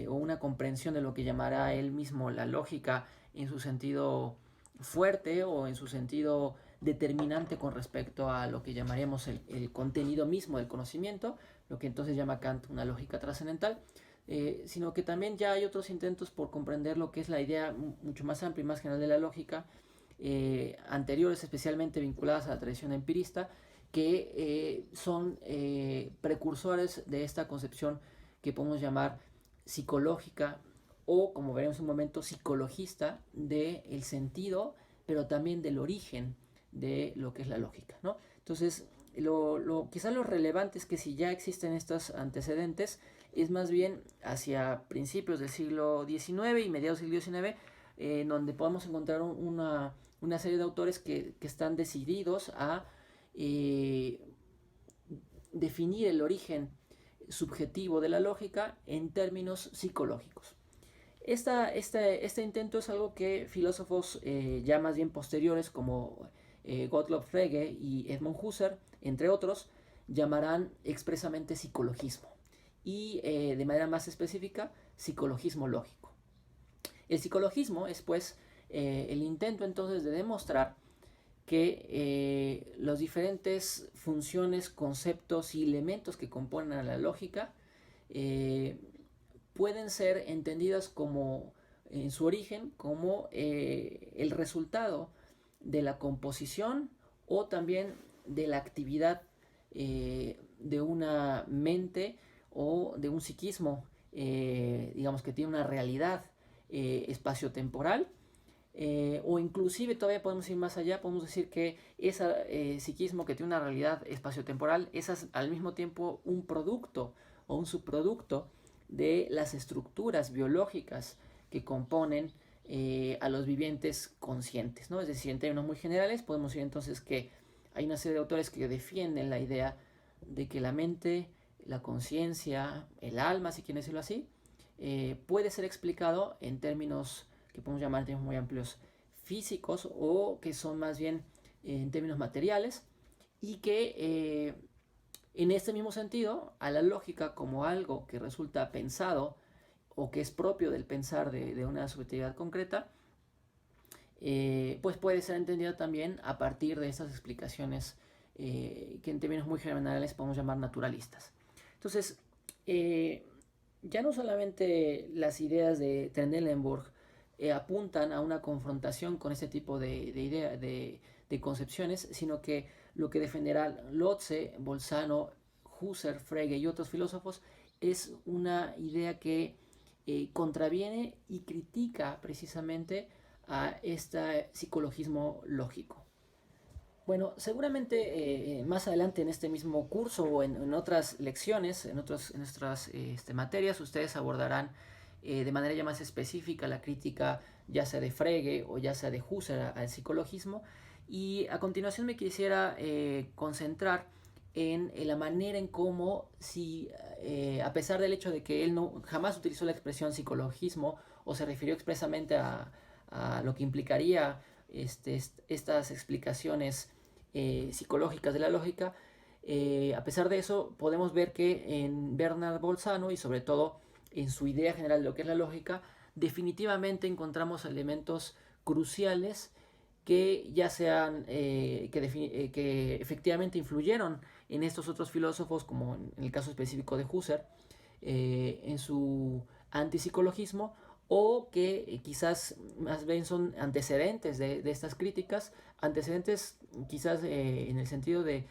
o una comprensión de lo que llamará él mismo la lógica en su sentido fuerte o en su sentido determinante con respecto a lo que llamaríamos el contenido mismo del conocimiento, lo que entonces llama Kant una lógica trascendental, sino que también ya hay otros intentos por comprender lo que es la idea mucho más amplia y más general de la lógica, anteriores especialmente vinculadas a la tradición empirista, que son precursores de esta concepción que podemos llamar psicológica o, como veremos en un momento, psicologista del sentido, pero también del origen de lo que es la lógica, ¿no? Entonces, quizás lo relevante es que si ya existen estos antecedentes, es más bien hacia principios del siglo XIX y mediados del siglo XIX, donde podemos encontrar una serie de autores que están decididos a definir el origen subjetivo de la lógica en términos psicológicos. Este intento es algo que filósofos ya más bien posteriores como Gottlob Frege y Edmund Husserl, entre otros, llamarán expresamente psicologismo y de manera más específica psicologismo lógico. El psicologismo es pues el intento entonces de demostrar que las diferentes funciones, conceptos y elementos que componen a la lógica pueden ser entendidas como, en su origen, como el resultado de la composición o también de la actividad de una mente o de un psiquismo, digamos que tiene una realidad espaciotemporal, o inclusive todavía podemos ir más allá, podemos decir que ese psiquismo que tiene una realidad espaciotemporal es al mismo tiempo un producto o un subproducto de las estructuras biológicas que componen a los vivientes conscientes, ¿no? Es decir, en términos muy generales podemos decir entonces que hay una serie de autores que defienden la idea de que la mente, la conciencia, el alma, si quieren decirlo así, puede ser explicado en términos que podemos llamar en términos muy amplios físicos, o que son más bien en términos materiales, y que en este mismo sentido a la lógica como algo que resulta pensado o que es propio del pensar de una subjetividad concreta, pues puede ser entendida también a partir de estas explicaciones que en términos muy generales podemos llamar naturalistas. Entonces, ya no solamente las ideas de Trendelenburg apuntan a una confrontación con este tipo de concepciones, sino que lo que defenderá Lotze, Bolzano, Husserl, Frege y otros filósofos es una idea que contraviene y critica precisamente a este psicologismo lógico? Bueno, seguramente más adelante en este mismo curso o en otras lecciones, en nuestras materias, ustedes abordarán de manera ya más específica la crítica ya sea de Frege o ya sea de Husserl al psicologismo. Y a continuación me quisiera concentrar en la manera en cómo, si a pesar del hecho de que él no jamás utilizó la expresión psicologismo o se refirió expresamente a lo que implicaría estas explicaciones psicológicas de la lógica, a pesar de eso podemos ver que en Bernard Bolzano y sobre todo en su idea general de lo que es la lógica, definitivamente encontramos elementos cruciales que ya sean que efectivamente influyeron en estos otros filósofos, como en el caso específico de Husserl, en su antipsicologismo, o que quizás más bien son antecedentes de estas críticas, antecedentes quizás en el sentido de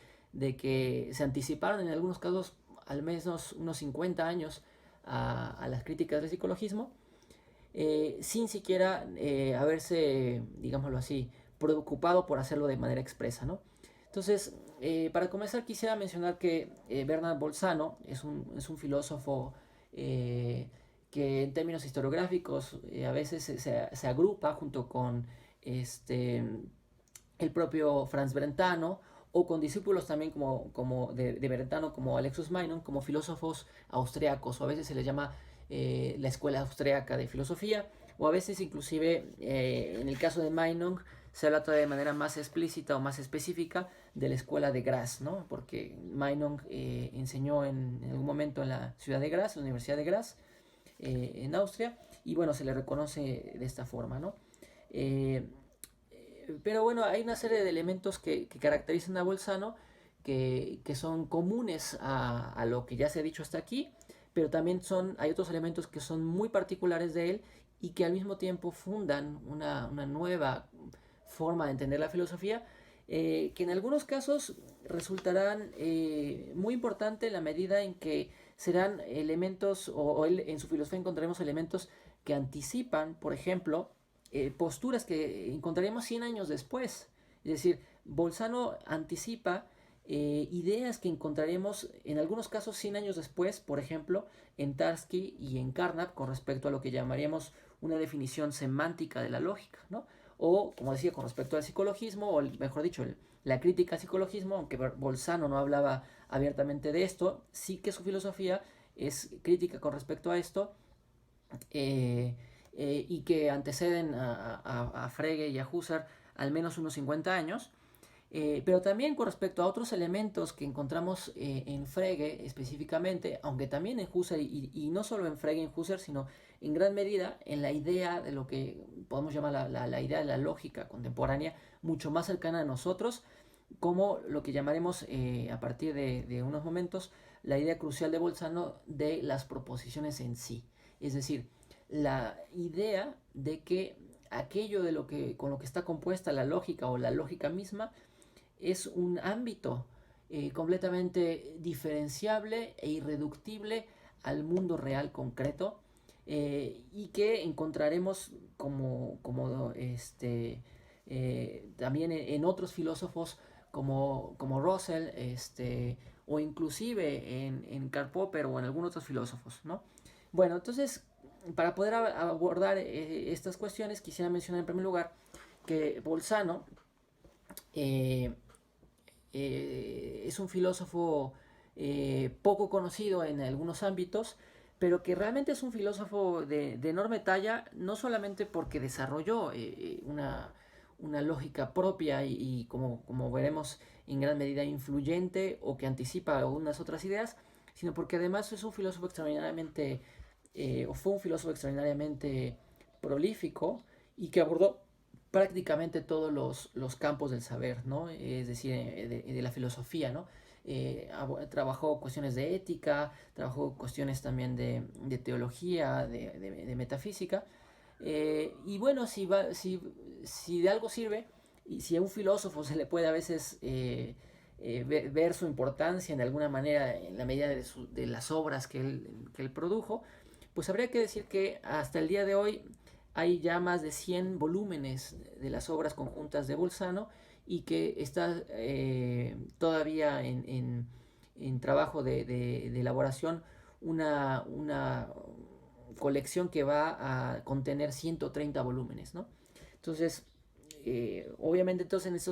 que se anticiparon en algunos casos al menos unos 50 años a las críticas del psicologismo, sin siquiera haberse, digámoslo así, preocupado por hacerlo de manera expresa, ¿no? Entonces, para comenzar quisiera mencionar que Bernard Bolzano es un filósofo que en términos historiográficos a veces se agrupa junto con el propio Franz Brentano o con discípulos también como de Brentano como Alexus Meinong, como filósofos austriacos, o a veces se les llama la escuela austriaca de filosofía, o a veces inclusive en el caso de Meinong se habla todavía de manera más explícita o más específica de la escuela de Graz, ¿no? Porque Meinong enseñó en algún momento en la ciudad de Graz, la Universidad de Graz, en Austria, y bueno, se le reconoce de esta forma, ¿no? Pero bueno, hay una serie de elementos que caracterizan a Bolzano que son comunes a lo que ya se ha dicho hasta aquí, pero también hay otros elementos que son muy particulares de él y que al mismo tiempo fundan una nueva forma de entender la filosofía, que en algunos casos resultarán muy importantes en la medida en que serán elementos, o en su filosofía encontraremos elementos que anticipan, por ejemplo, posturas que encontraremos 100 años después. Es decir, Bolzano anticipa ideas que encontraremos en algunos casos 100 años después, por ejemplo, en Tarski y en Carnap, con respecto a lo que llamaríamos una definición semántica de la lógica, ¿no? O, como decía, con respecto al psicologismo, o mejor dicho, la crítica al psicologismo, aunque Bolzano no hablaba abiertamente de esto, sí que su filosofía es crítica con respecto a esto, y que anteceden a Frege y a Husserl al menos unos 50 años. Pero también con respecto a otros elementos que encontramos en Frege específicamente, aunque también en Husserl, y no solo en Frege y en Husserl, sino en gran medida en la idea de lo que podemos llamar la idea de la lógica contemporánea, mucho más cercana a nosotros, como lo que llamaremos a partir de unos momentos la idea crucial de Bolzano de las proposiciones en sí. Es decir, la idea de que aquello con lo que está compuesta la lógica o la lógica misma es un ámbito completamente diferenciable e irreductible al mundo real concreto, y que encontraremos también en otros filósofos como Russell, o inclusive en Karl Popper o en algunos otros filósofos, ¿no? Bueno, entonces, para poder abordar estas cuestiones, quisiera mencionar en primer lugar que Bolzano es un filósofo poco conocido en algunos ámbitos, pero que realmente es un filósofo de enorme talla, no solamente porque desarrolló una lógica propia y como veremos en gran medida influyente o que anticipa algunas otras ideas, sino porque además es un filósofo extraordinariamente, o fue un filósofo extraordinariamente prolífico y que abordó prácticamente todos los campos del saber, ¿no? Es decir, de la filosofía, ¿no? Trabajó cuestiones de ética, trabajó cuestiones también de teología, de metafísica. Y bueno, si de algo sirve, y si a un filósofo se le puede a veces ver su importancia en alguna manera en la medida de las obras que él produjo, pues habría que decir que hasta el día de hoy hay ya más de 100 volúmenes de las obras conjuntas de Bolzano y que está todavía en trabajo de elaboración una colección que va a contener 130 volúmenes, ¿no? Entonces, obviamente entonces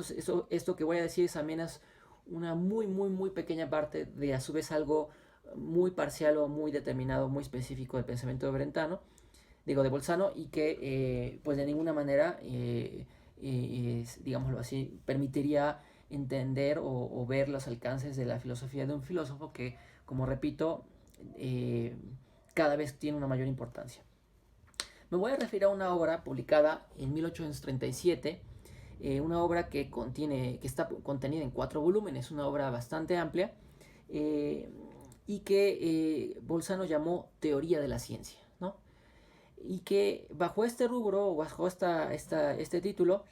esto que voy a decir es apenas una muy pequeña parte de a su vez algo muy parcial o muy determinado, muy específico del pensamiento de Brentano, digo de Bolzano, y que pues de ninguna manera, digámoslo así, permitiría entender o ver los alcances de la filosofía de un filósofo que, como repito, cada vez tiene una mayor importancia. Me voy a referir a una obra publicada en 1837, una obra que está contenida en 4 volúmenes, una obra bastante amplia, y que Bolzano llamó Teoría de la Ciencia, ¿no? Y que bajo este rubro, o bajo este título,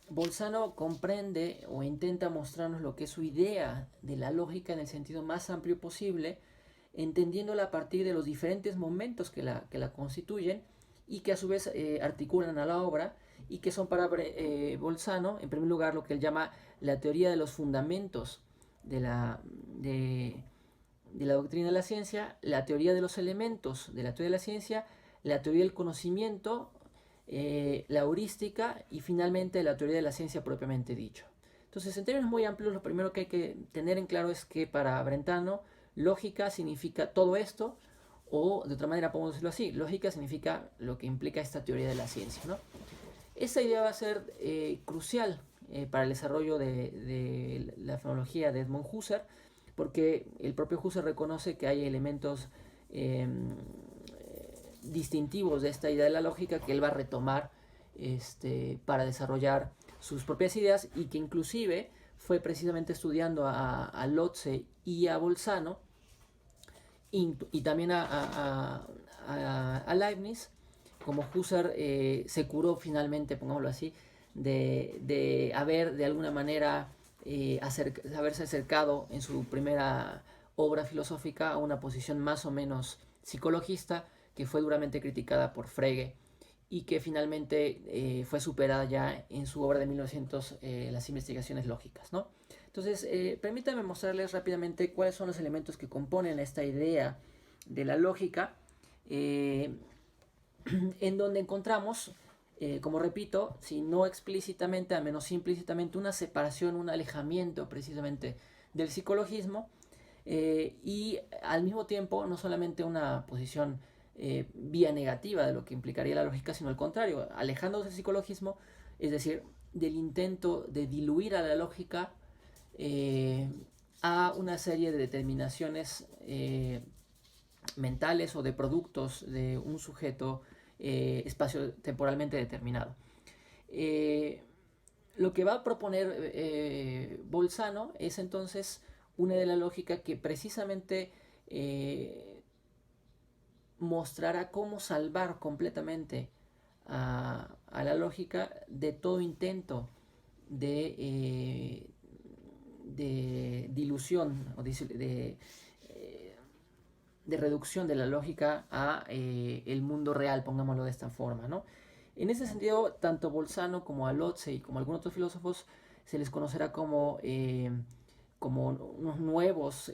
Bolzano comprende o intenta mostrarnos lo que es su idea de la lógica en el sentido más amplio posible, entendiéndola a partir de los diferentes momentos que la constituyen y que a su vez articulan a la obra, y que son para Bolzano, en primer lugar, lo que él llama la teoría de los fundamentos de la doctrina de la ciencia, la teoría de los elementos de la teoría de la ciencia, la teoría del conocimiento, la heurística y finalmente la teoría de la ciencia propiamente dicho. Entonces, en términos muy amplios, lo primero que hay que tener en claro es que para Brentano, lógica significa todo esto, o de otra manera podemos decirlo así, lógica significa lo que implica esta teoría de la ciencia, ¿no? Esa idea va a ser crucial para el desarrollo de la fenomenología de Edmund Husserl, porque el propio Husserl reconoce que hay elementos distintivos de esta idea de la lógica que él va a retomar para desarrollar sus propias ideas, y que inclusive fue precisamente estudiando a Lotze y a Bolzano y también a Leibniz, como Husserl se curó finalmente, pongámoslo así, de haber de alguna manera haberse acercado en su primera obra filosófica a una posición más o menos psicologista, que fue duramente criticada por Frege y que finalmente fue superada ya en su obra de 1900, Las investigaciones lógicas, ¿no? Entonces, permítanme mostrarles rápidamente cuáles son los elementos que componen esta idea de la lógica, en donde encontramos, como repito, si no explícitamente, al menos implícitamente, una separación, un alejamiento precisamente del psicologismo, y al mismo tiempo no solamente una posición vía negativa de lo que implicaría la lógica, sino al contrario, alejándose del psicologismo, es decir, del intento de diluir a la lógica a una serie de determinaciones mentales o de productos de un sujeto espacio-temporalmente determinado. Lo que va a proponer Bolzano es entonces una de la lógica que precisamente mostrará cómo salvar completamente a la lógica de todo intento de dilución o de reducción de la lógica a el mundo real, pongámoslo de esta forma, ¿no? En ese sentido, tanto Bolzano como a Lotze y como a algunos otros filósofos se les conocerá como unos nuevos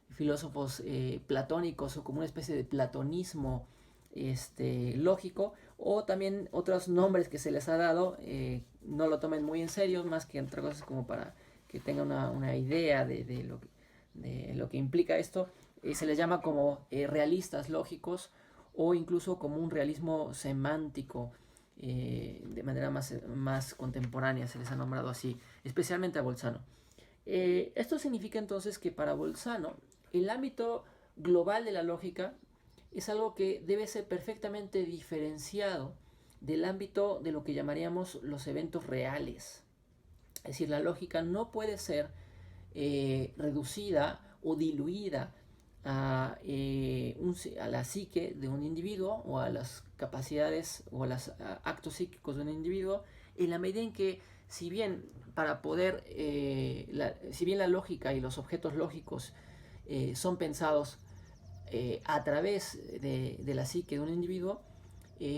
filósofos platónicos, o como una especie de platonismo lógico, o también otros nombres que se les ha dado, no lo tomen muy en serio, más que entre cosas como para que tengan una idea de lo que implica esto. Se les llama como realistas lógicos, o incluso como un realismo semántico, de manera más contemporánea se les ha nombrado así, especialmente a Bolzano. Esto significa entonces que para Bolzano el ámbito global de la lógica es algo que debe ser perfectamente diferenciado del ámbito de lo que llamaríamos los eventos reales. Es decir, la lógica no puede ser reducida o diluida a la psique de un individuo, o a las capacidades o a los actos psíquicos de un individuo, en la medida en que, si bien para poder, si bien la lógica y los objetos lógicos son pensados a través de la psique de un individuo,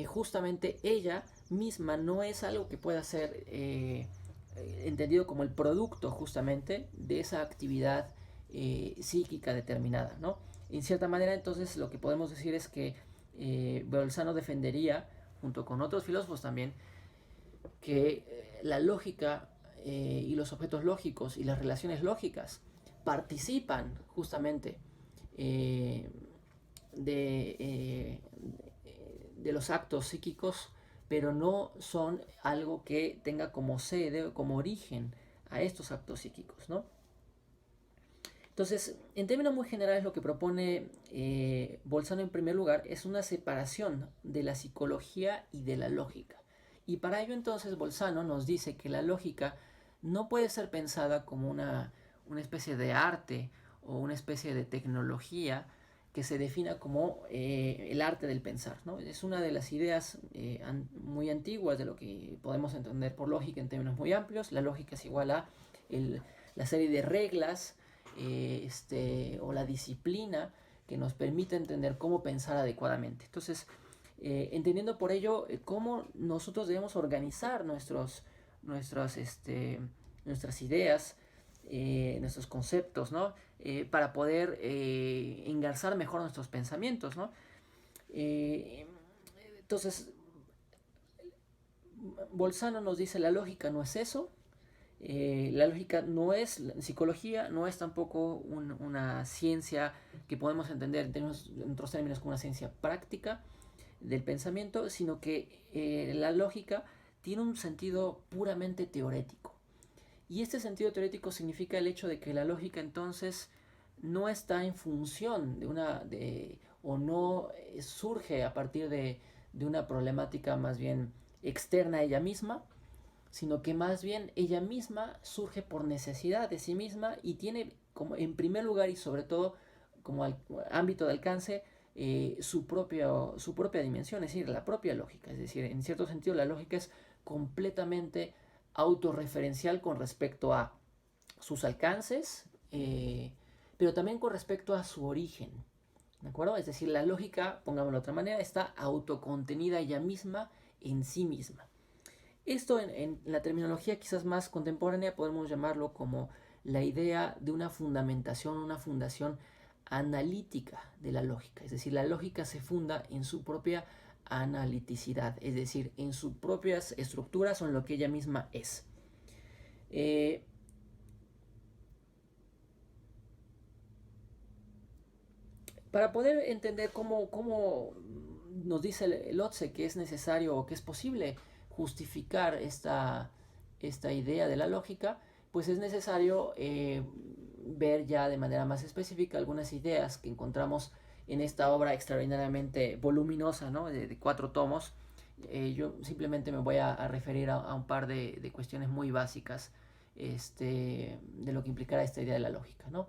justamente ella misma no es algo que pueda ser entendido como el producto justamente de esa actividad psíquica determinada, ¿no? En cierta manera, entonces, lo que podemos decir es que Bolzano defendería, junto con otros filósofos también, que la lógica y los objetos lógicos y las relaciones lógicas participan justamente eh, de, eh, de los actos psíquicos, pero no son algo que tenga como sede, como origen a estos actos psíquicos, ¿no? Entonces, en términos muy generales, lo que propone Bolzano en primer lugar es una separación de la psicología y de la lógica. Y para ello entonces Bolzano nos dice que la lógica no puede ser pensada como una especie de arte o una especie de tecnología que se defina como el arte del pensar, ¿no? Es una de las ideas muy antiguas de lo que podemos entender por lógica en términos muy amplios. La lógica es igual a la serie de reglas o la disciplina que nos permite entender cómo pensar adecuadamente. Entonces, entendiendo por ello cómo nosotros debemos organizar nuestras ideas, nuestros conceptos, ¿no? Para poder engarzar mejor nuestros pensamientos, ¿no? Entonces, Bolzano nos dice la lógica no es eso, la lógica no es psicología, no es tampoco una ciencia que podemos entender en otros términos como una ciencia práctica del pensamiento, sino que la lógica tiene un sentido puramente teorético. Y este sentido teorético significa el hecho de que la lógica entonces no está en función o no surge a partir de una problemática más bien externa a ella misma, sino que más bien ella misma surge por necesidad de sí misma y tiene como en primer lugar y sobre todo como ámbito de alcance su propia dimensión, es decir, la propia lógica. Es decir, en cierto sentido la lógica es completamente autorreferencial con respecto a sus alcances, pero también con respecto a su origen. ¿De acuerdo? Es decir, la lógica, pongámoslo de otra manera, está autocontenida ella misma en sí misma. Esto en la terminología quizás más contemporánea podemos llamarlo como la idea de una fundamentación, una fundación analítica de la lógica. Es decir, la lógica se funda en su propia analiticidad, es decir, en sus propias estructuras o en lo que ella misma es. Para poder entender cómo nos dice Lotze que es necesario o que es posible justificar esta idea de la lógica, pues es necesario ver ya de manera más específica algunas ideas que encontramos en esta obra extraordinariamente voluminosa, ¿no? de 4 tomos. Yo simplemente me voy a referir a un par de cuestiones muy básicas de lo que implicará esta idea de la lógica, ¿no?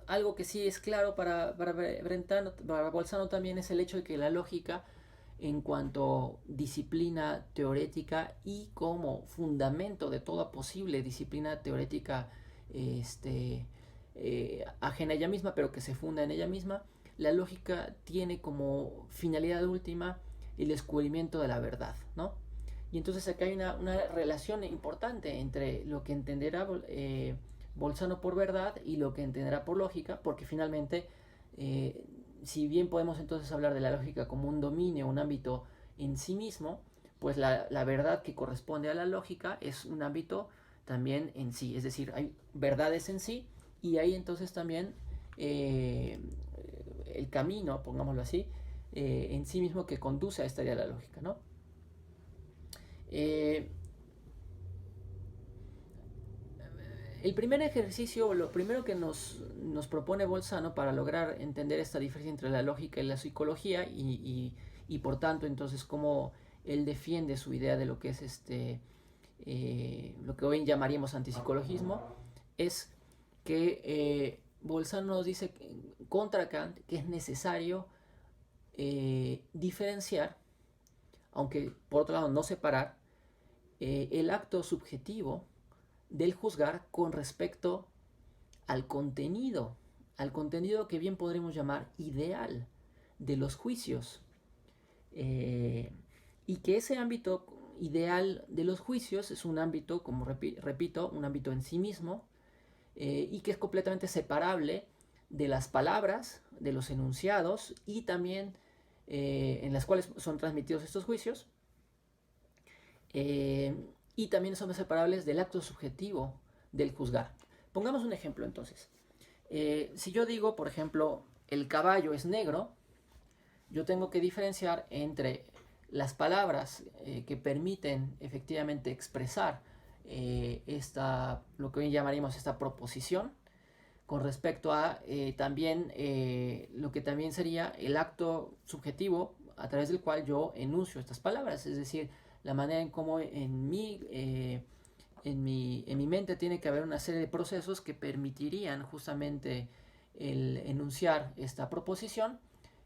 Algo que sí es claro para Bolzano también es el hecho de que la lógica, en cuanto disciplina teorética y como fundamento de toda posible disciplina teorética ajena a ella misma, pero que se funda en ella misma, la lógica tiene como finalidad última el descubrimiento de la verdad, ¿no? Y entonces acá hay una relación importante entre lo que entenderá Bolzano por verdad y lo que entenderá por lógica, porque finalmente, si bien podemos entonces hablar de la lógica como un dominio, un ámbito en sí mismo, pues la verdad que corresponde a la lógica es un ámbito también en sí, es decir, hay verdades en sí y hay entonces también el camino, pongámoslo así, en sí mismo que conduce a esta idea de la lógica, ¿no? El primer ejercicio, lo primero que nos propone Bolzano para lograr entender esta diferencia entre la lógica y la psicología y por tanto entonces cómo él defiende su idea de lo que es lo que hoy llamaríamos antipsicologismo, es que Bolzano nos dice contra Kant que es necesario diferenciar, aunque por otro lado no separar, el acto subjetivo del juzgar con respecto al contenido al contenido que bien podremos llamar ideal de los juicios. Y que ese ámbito ideal de los juicios es un ámbito, como repito, un ámbito en sí mismo, y que es completamente separable de las palabras, de los enunciados y también en las cuales son transmitidos estos juicios, y también son separables del acto subjetivo del juzgar. Pongamos un ejemplo entonces. Si yo digo, por ejemplo, el caballo es negro, yo tengo que diferenciar entre las palabras que permiten efectivamente expresar lo que hoy llamaríamos esta proposición, con respecto a también lo que también sería el acto subjetivo a través del cual yo enuncio estas palabras, es decir, la manera en cómo en mi mente tiene que haber una serie de procesos que permitirían justamente el enunciar esta proposición,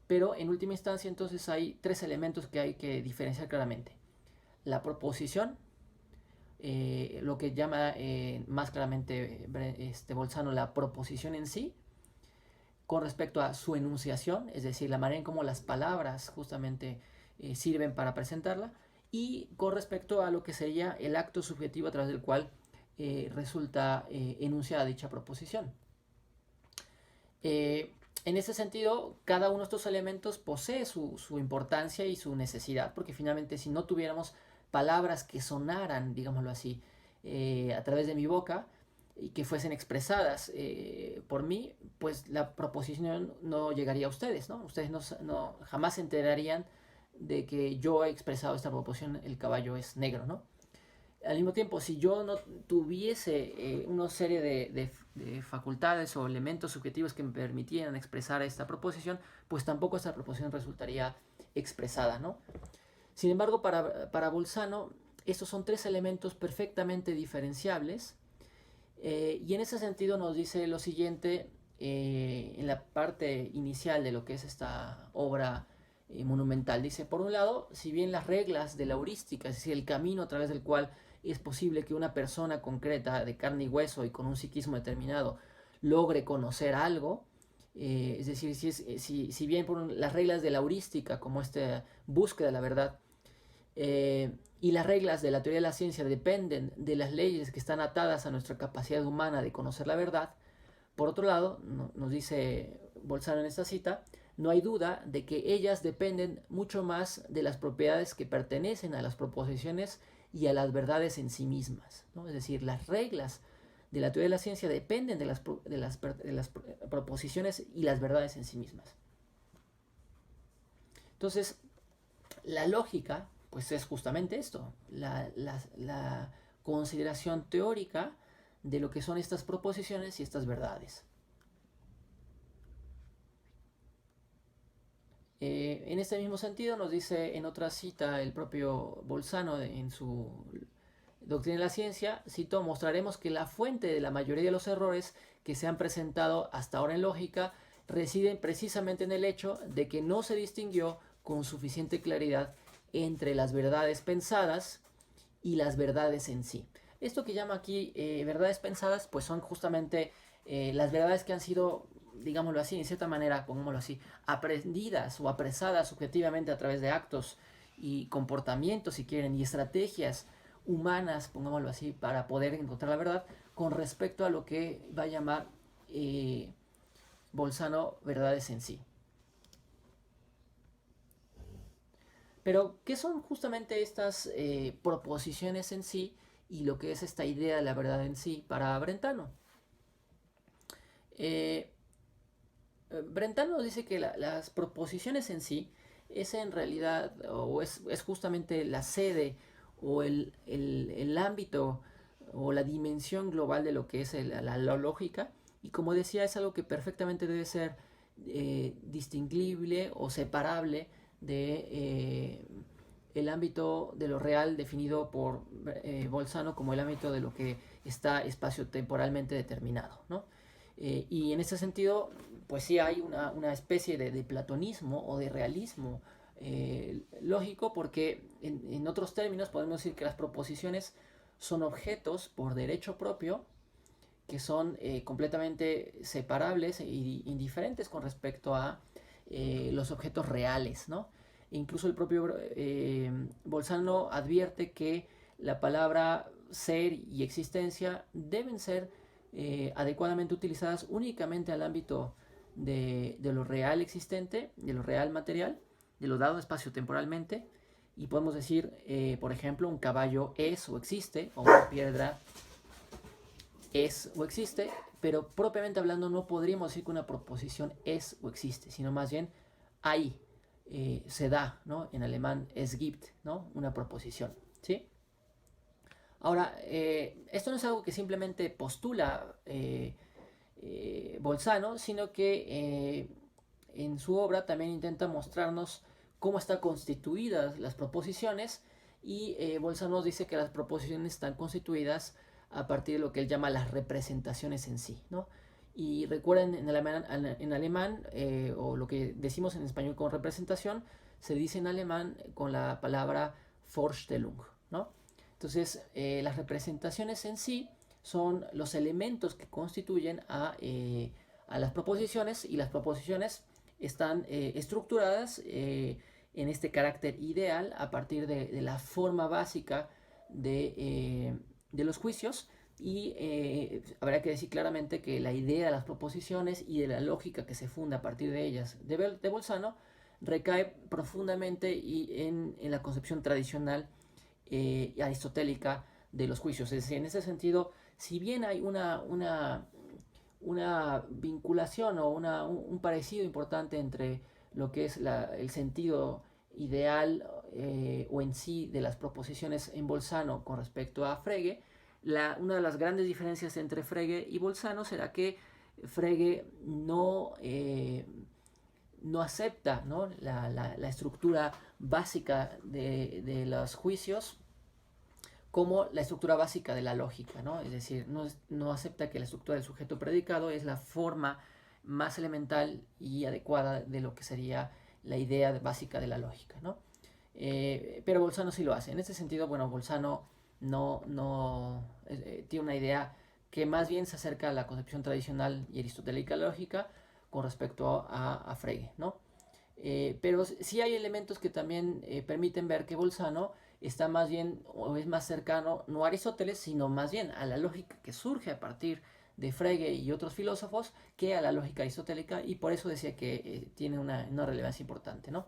pero en última instancia entonces hay tres elementos que hay que diferenciar claramente. La proposición, lo que llama más claramente Bolzano la proposición en sí, con respecto a su enunciación, es decir, la manera en cómo las palabras justamente sirven para presentarla, y con respecto a lo que sería el acto subjetivo a través del cual resulta enunciada dicha proposición. En ese sentido, cada uno de estos elementos posee su importancia y su necesidad, porque finalmente si no tuviéramos palabras que sonaran, digámoslo así, a través de mi boca y que fuesen expresadas por mí, pues la proposición no llegaría a ustedes, ¿no? Ustedes jamás se enterarían de que yo he expresado esta proposición, el caballo es negro, ¿no? Al mismo tiempo, si yo no tuviese una serie de facultades o elementos subjetivos que me permitieran expresar esta proposición, pues tampoco esta proposición resultaría expresada, ¿no? Sin embargo, para Bolzano, estos son tres elementos perfectamente diferenciables, y en ese sentido nos dice lo siguiente en la parte inicial de lo que es esta obra monumental. Dice, por un lado, si bien las reglas de la heurística, es decir, el camino a través del cual es posible que una persona concreta de carne y hueso y con un psiquismo determinado logre conocer algo, es decir, si bien por las reglas de la heurística, como esta búsqueda de la verdad, y las reglas de la teoría de la ciencia dependen de las leyes que están atadas a nuestra capacidad humana de conocer la verdad, por otro lado, nos dice Bolzano en esta cita, no hay duda de que ellas dependen mucho más de las propiedades que pertenecen a las proposiciones y a las verdades en sí mismas, ¿no? Es decir, las reglas de la teoría de la ciencia dependen de las proposiciones y las verdades en sí mismas. Entonces, la lógica, pues es justamente esto, la consideración teórica de lo que son estas proposiciones y estas verdades. En este mismo sentido nos dice en otra cita el propio Bolzano en su Doctrina de la Ciencia, cito, mostraremos que la fuente de la mayoría de los errores que se han presentado hasta ahora en lógica residen precisamente en el hecho de que no se distinguió con suficiente claridad entre las verdades pensadas y las verdades en sí. Esto que llama aquí verdades pensadas, pues son justamente las verdades que han sido, digámoslo así, en cierta manera, pongámoslo así, aprendidas o apresadas subjetivamente a través de actos y comportamientos, si quieren, y estrategias humanas, pongámoslo así, para poder encontrar la verdad con respecto a lo que va a llamar Bolzano verdades en sí. Pero, ¿qué son justamente estas proposiciones en sí y lo que es esta idea de la verdad en sí para Brentano? Brentano dice que las proposiciones en sí es en realidad, o es justamente la sede o el ámbito o la dimensión global de lo que es la lógica, y como decía, es algo que perfectamente debe ser distinguible o separable de el ámbito de lo real definido por Bolzano como el ámbito de lo que está espacio-temporalmente determinado, ¿no? Y en ese sentido, pues sí hay una especie de platonismo o de realismo lógico, porque en otros términos podemos decir que las proposiciones son objetos por derecho propio que son completamente separables e indiferentes con respecto a los objetos reales, ¿no? Incluso el propio Bolzano advierte que la palabra ser y existencia deben ser adecuadamente utilizadas únicamente al ámbito de lo real existente, de lo real material, de lo dado espacio-temporalmente, y podemos decir, por ejemplo, un caballo es o existe, o una piedra es o existe, pero propiamente hablando no podríamos decir que una proposición es o existe, sino más bien hay, se da, ¿no? En alemán es gibt, ¿no? Una proposición, ¿sí? Ahora, esto no es algo que simplemente postula Bolzano, sino que en su obra también intenta mostrarnos cómo están constituidas las proposiciones, y Bolzano nos dice que las proposiciones están constituidas a partir de lo que él llama las representaciones en sí, ¿no? Y recuerden, en alemán o lo que decimos en español con representación, se dice en alemán con la palabra Vorstellung, ¿no? Entonces, las representaciones en sí son los elementos que constituyen a las proposiciones, y las proposiciones están estructuradas en este carácter ideal a partir de la forma básica de los juicios, y habrá que decir claramente que la idea de las proposiciones y de la lógica que se funda a partir de ellas de Bolzano recae profundamente en la concepción tradicional aristotélica de los juicios. Es decir, en ese sentido, si bien hay una vinculación o un parecido importante entre lo que es el sentido ideal o en sí de las proposiciones en Bolzano con respecto a Frege, una de las grandes diferencias entre Frege y Bolzano será que Frege no acepta, ¿no? La estructura básica de los juicios como la estructura básica de la lógica, ¿no? Es decir, no acepta que la estructura del sujeto predicado es la forma más elemental y adecuada de lo que sería la idea básica de la lógica, ¿no? Pero Bolzano sí lo hace. En este sentido, bueno, Bolzano tiene una idea que más bien se acerca a la concepción tradicional y aristotélica lógica con respecto a Frege, ¿no? Pero sí hay elementos que también permiten ver que Bolzano está más bien, o es más cercano, no a Aristóteles, sino más bien a la lógica que surge a partir de Frege y otros filósofos, que a la lógica aristotélica, y por eso decía que tiene una relevancia importante, ¿no?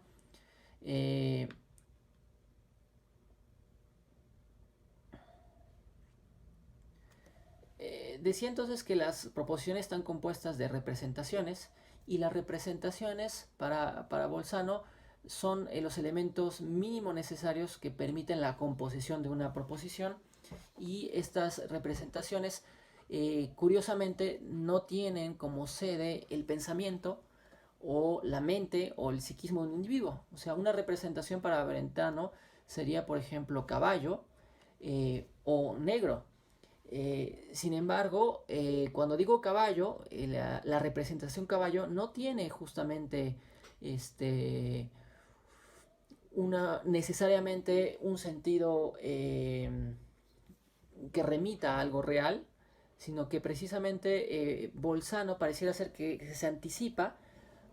Decía entonces que las proposiciones están compuestas de representaciones, y las representaciones para Bolzano son los elementos mínimo necesarios que permiten la composición de una proposición, y estas representaciones curiosamente no tienen como sede el pensamiento o la mente o el psiquismo de un individuo. O sea, una representación para Brentano sería, por ejemplo, caballo o negro. Sin embargo, cuando digo caballo, la representación caballo no tiene justamente necesariamente un sentido que remita a algo real, sino que precisamente Bolzano pareciera ser que se anticipa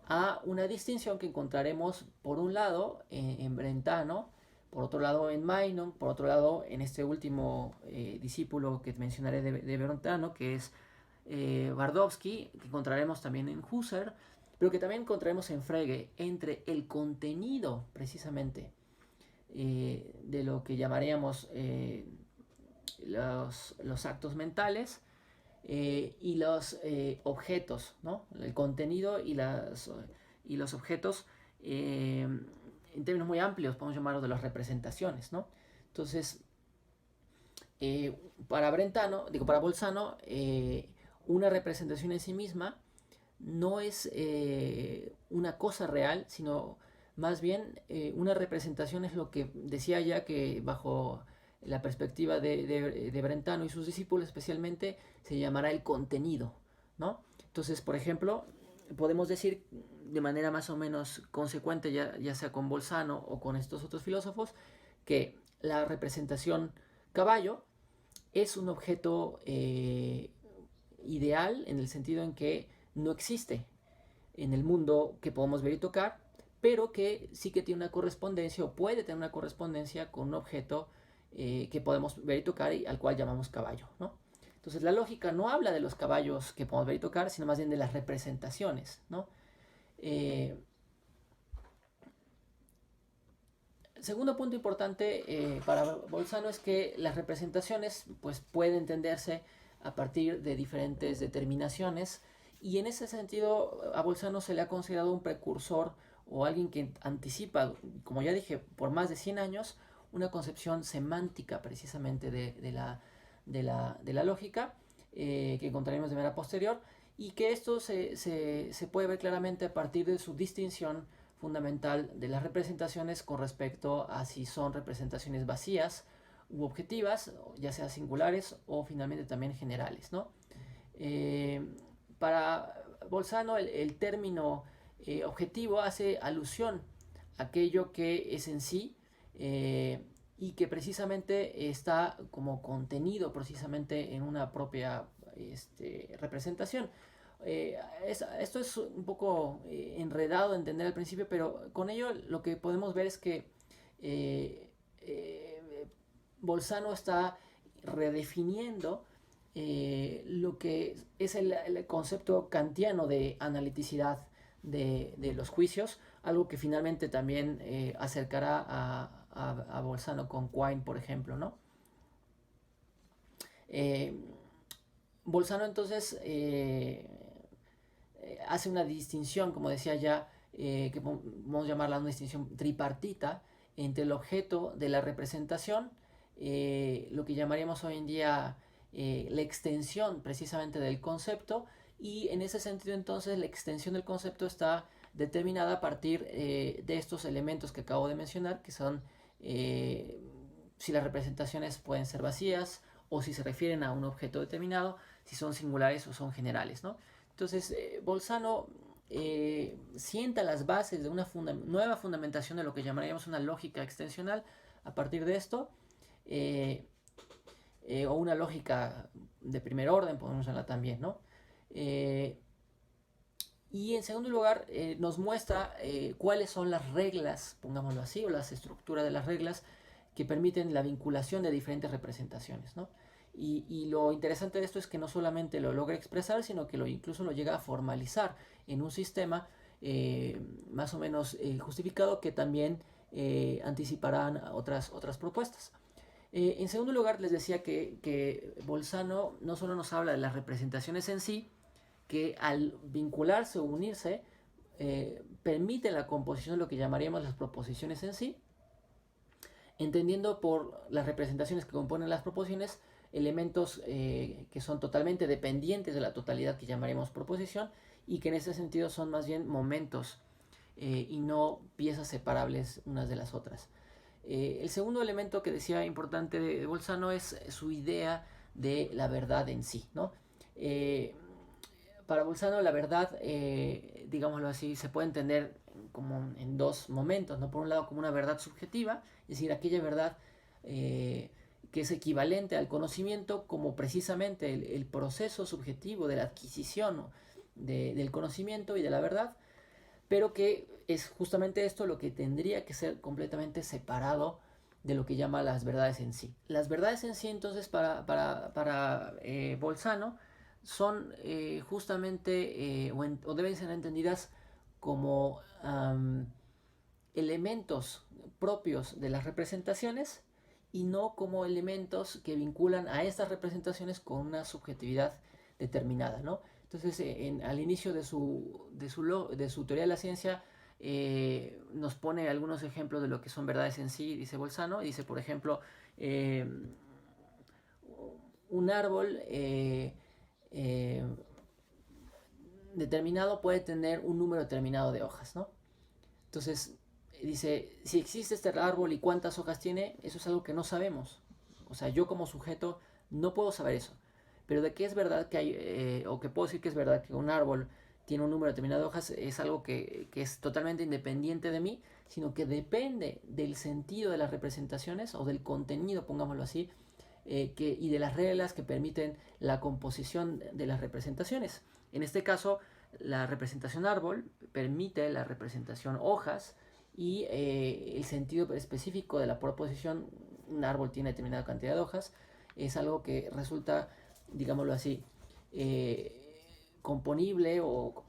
a una distinción que encontraremos por un lado en Brentano, por otro lado en Meinong, por otro lado en este último discípulo que mencionaré de Brentano, que es Bardowski, que encontraremos también en Husserl, pero que también encontraremos en Frege, entre el contenido precisamente de lo que llamaríamos los actos mentales y los objetos, ¿no? El contenido y los objetos, en términos muy amplios, podemos llamarlos de las representaciones, ¿no? Entonces, para Bolzano, una representación en sí misma no es una cosa real, sino más bien una representación es lo que decía ya que bajo la perspectiva de Brentano y sus discípulos especialmente se llamará el contenido, ¿no? Entonces, por ejemplo, podemos decir de manera más o menos consecuente, ya sea con Bolzano o con estos otros filósofos, que la representación caballo es un objeto ideal en el sentido en que no existe en el mundo que podemos ver y tocar, pero que sí que tiene una correspondencia o puede tener una correspondencia con un objeto que podemos ver y tocar y al cual llamamos caballo, ¿no? Entonces la lógica no habla de los caballos que podemos ver y tocar, sino más bien de las representaciones, ¿no? El segundo punto importante para Bolzano es que las representaciones pues, pueden entenderse a partir de diferentes determinaciones, y en ese sentido a Bolzano se le ha considerado un precursor o alguien que anticipa, como ya dije, por más de 100 años, una concepción semántica precisamente de la lógica que encontraremos de manera posterior, y que esto se puede ver claramente a partir de su distinción fundamental de las representaciones con respecto a si son representaciones vacías u objetivas, ya sea singulares o finalmente también generales, ¿no? Para Bolzano el término objetivo hace alusión a aquello que es en sí y que precisamente está como contenido precisamente en una propia representación. Esto es un poco enredado de entender al principio, pero con ello lo que podemos ver es que Bolzano está redefiniendo lo que es el concepto kantiano de analiticidad de los juicios, algo que finalmente también acercará a Bolzano con Quine, por ejemplo, ¿no? Bolzano entonces hace una distinción, como decía ya, que podemos llamarla una distinción tripartita entre el objeto de la representación, lo que llamaríamos hoy en día la extensión precisamente del concepto, y en ese sentido entonces la extensión del concepto está determinada a partir de estos elementos que acabo de mencionar, que son si las representaciones pueden ser vacías o si se refieren a un objeto determinado, si son singulares o son generales, ¿no? Entonces, Bolzano sienta las bases de una nueva fundamentación de lo que llamaríamos una lógica extensional a partir de esto, o una lógica de primer orden, podemos llamarla también, ¿no? Y en segundo lugar, nos muestra cuáles son las reglas, pongámoslo así, o las estructuras de las reglas que permiten la vinculación de diferentes representaciones, ¿no? Y lo interesante de esto es que no solamente lo logra expresar, sino que incluso lo llega a formalizar en un sistema más o menos justificado, que también anticiparán otras propuestas. En segundo lugar, les decía que Bolzano no solo nos habla de las representaciones en sí, que al vincularse o unirse permite la composición de lo que llamaríamos las proposiciones en sí, entendiendo por las representaciones que componen las proposiciones elementos que son totalmente dependientes de la totalidad que llamaremos proposición, y que en ese sentido son más bien momentos y no piezas separables unas de las otras. El segundo elemento que decía importante de Bolzano es su idea de la verdad en sí, ¿no? Para Bolzano la verdad, digámoslo así, se puede entender como en dos momentos, ¿no? Por un lado como una verdad subjetiva, es decir, aquella verdad que es equivalente al conocimiento como precisamente el proceso subjetivo de la adquisición del conocimiento y de la verdad, pero que es justamente esto lo que tendría que ser completamente separado de lo que llama las verdades en sí. Las verdades en sí entonces para Bolzano son justamente o deben ser entendidas como elementos propios de las representaciones y no como elementos que vinculan a estas representaciones con una subjetividad determinada, ¿no? Entonces, al inicio de su teoría de la ciencia, nos pone algunos ejemplos de lo que son verdades en sí, dice Bolzano. Dice, por ejemplo, un árbol determinado puede tener un número determinado de hojas, ¿no? Entonces, dice, si existe este árbol y cuántas hojas tiene, eso es algo que no sabemos. O sea, yo como sujeto no puedo saber eso. Pero de qué es verdad que hay, o que puedo decir que es verdad que un árbol tiene un número determinado de hojas, es algo que es totalmente independiente de mí, sino que depende del sentido de las representaciones o del contenido, pongámoslo así, y de las reglas que permiten la composición de las representaciones. En este caso, la representación árbol permite la representación hojas y el sentido específico de la proposición, un árbol tiene determinada cantidad de hojas, es algo que resulta, digámoslo así, componible o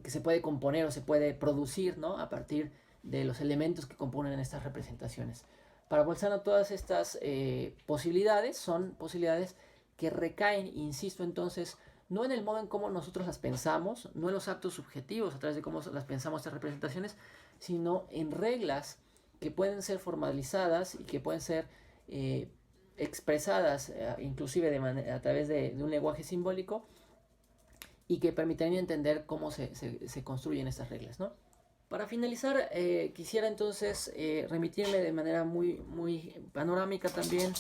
que se puede componer o se puede producir, ¿no?, a partir de los elementos que componen estas representaciones. Para Bolzano todas estas posibilidades son posibilidades que recaen, insisto entonces, no en el modo en cómo nosotros las pensamos, no en los actos subjetivos a través de cómo las pensamos estas representaciones, sino en reglas que pueden ser formalizadas y que pueden ser expresadas inclusive a través de un lenguaje simbólico y que permitirían entender cómo se construyen estas reglas, ¿no? Para finalizar, quisiera entonces remitirme de manera muy panorámica también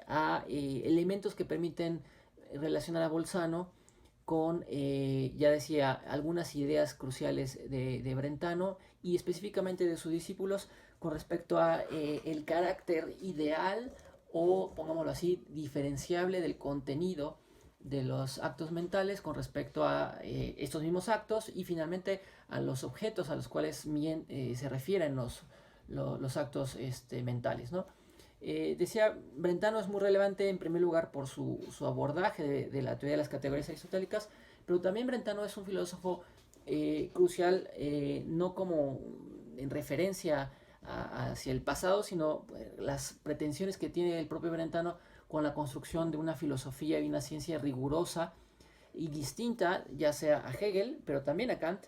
a elementos que permiten relacionar a Bolzano con, ya decía, algunas ideas cruciales de Brentano y específicamente de sus discípulos con respecto a el carácter ideal o, pongámoslo así, diferenciable del contenido de los actos mentales con respecto a estos mismos actos y finalmente a los objetos a los cuales se refieren los actos mentales, ¿no? Decía, Brentano es muy relevante en primer lugar por su abordaje de la teoría de las categorías aristotélicas, pero también Brentano es un filósofo crucial, no como en referencia hacia el pasado, sino las pretensiones que tiene el propio Brentano con la construcción de una filosofía y una ciencia rigurosa y distinta, ya sea a Hegel, pero también a Kant,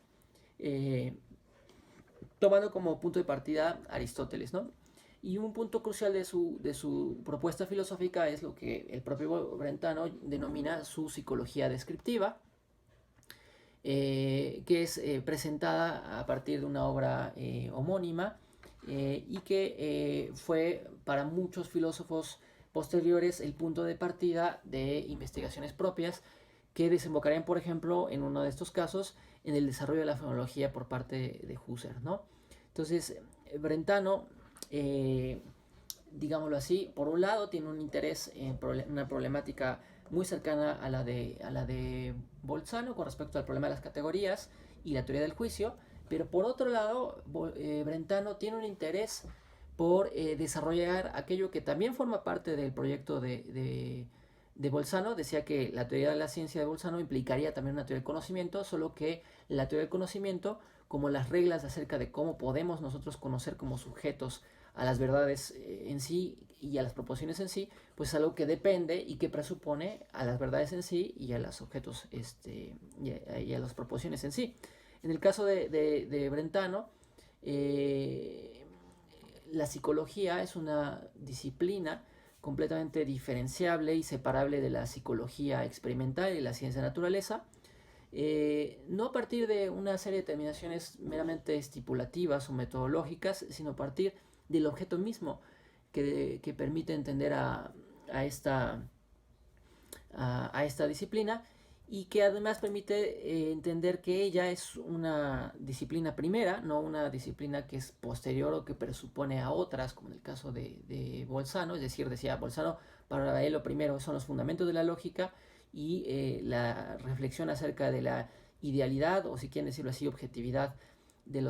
tomando como punto de partida Aristóteles, ¿no? Y un punto crucial de su propuesta filosófica es lo que el propio Brentano denomina su psicología descriptiva, que es presentada a partir de una obra homónima y que fue para muchos filósofos posteriores el punto de partida de investigaciones propias que desembocarían, por ejemplo, en uno de estos casos, en el desarrollo de la fenomenología por parte de Husserl, ¿no? Entonces, Brentano, digámoslo así, por un lado tiene un interés en una problemática muy cercana a la de Bolzano con respecto al problema de las categorías y la teoría del juicio, pero por otro lado, Brentano tiene un interés por desarrollar aquello que también forma parte del proyecto de Bolzano. Decía que la teoría de la ciencia de Bolzano implicaría también una teoría del conocimiento, solo que la teoría del conocimiento, como las reglas acerca de cómo podemos nosotros conocer como sujetos a las verdades en sí y a las proposiciones en sí, pues es algo que depende y que presupone a las verdades en sí y a los objetos y a las proposiciones en sí. En el caso de Brentano, la psicología es una disciplina completamente diferenciable y separable de la psicología experimental y la ciencia de naturaleza, no a partir de una serie de determinaciones meramente estipulativas o metodológicas, sino a partir del objeto mismo que permite entender a esta disciplina y que además permite entender que ella es una disciplina primera, no una disciplina que es posterior o que presupone a otras, como en el caso de Bolzano. Es decir, decía Bolzano, para él lo primero son los fundamentos de la lógica y la reflexión acerca de la idealidad, o si quieren decirlo así, objetividad de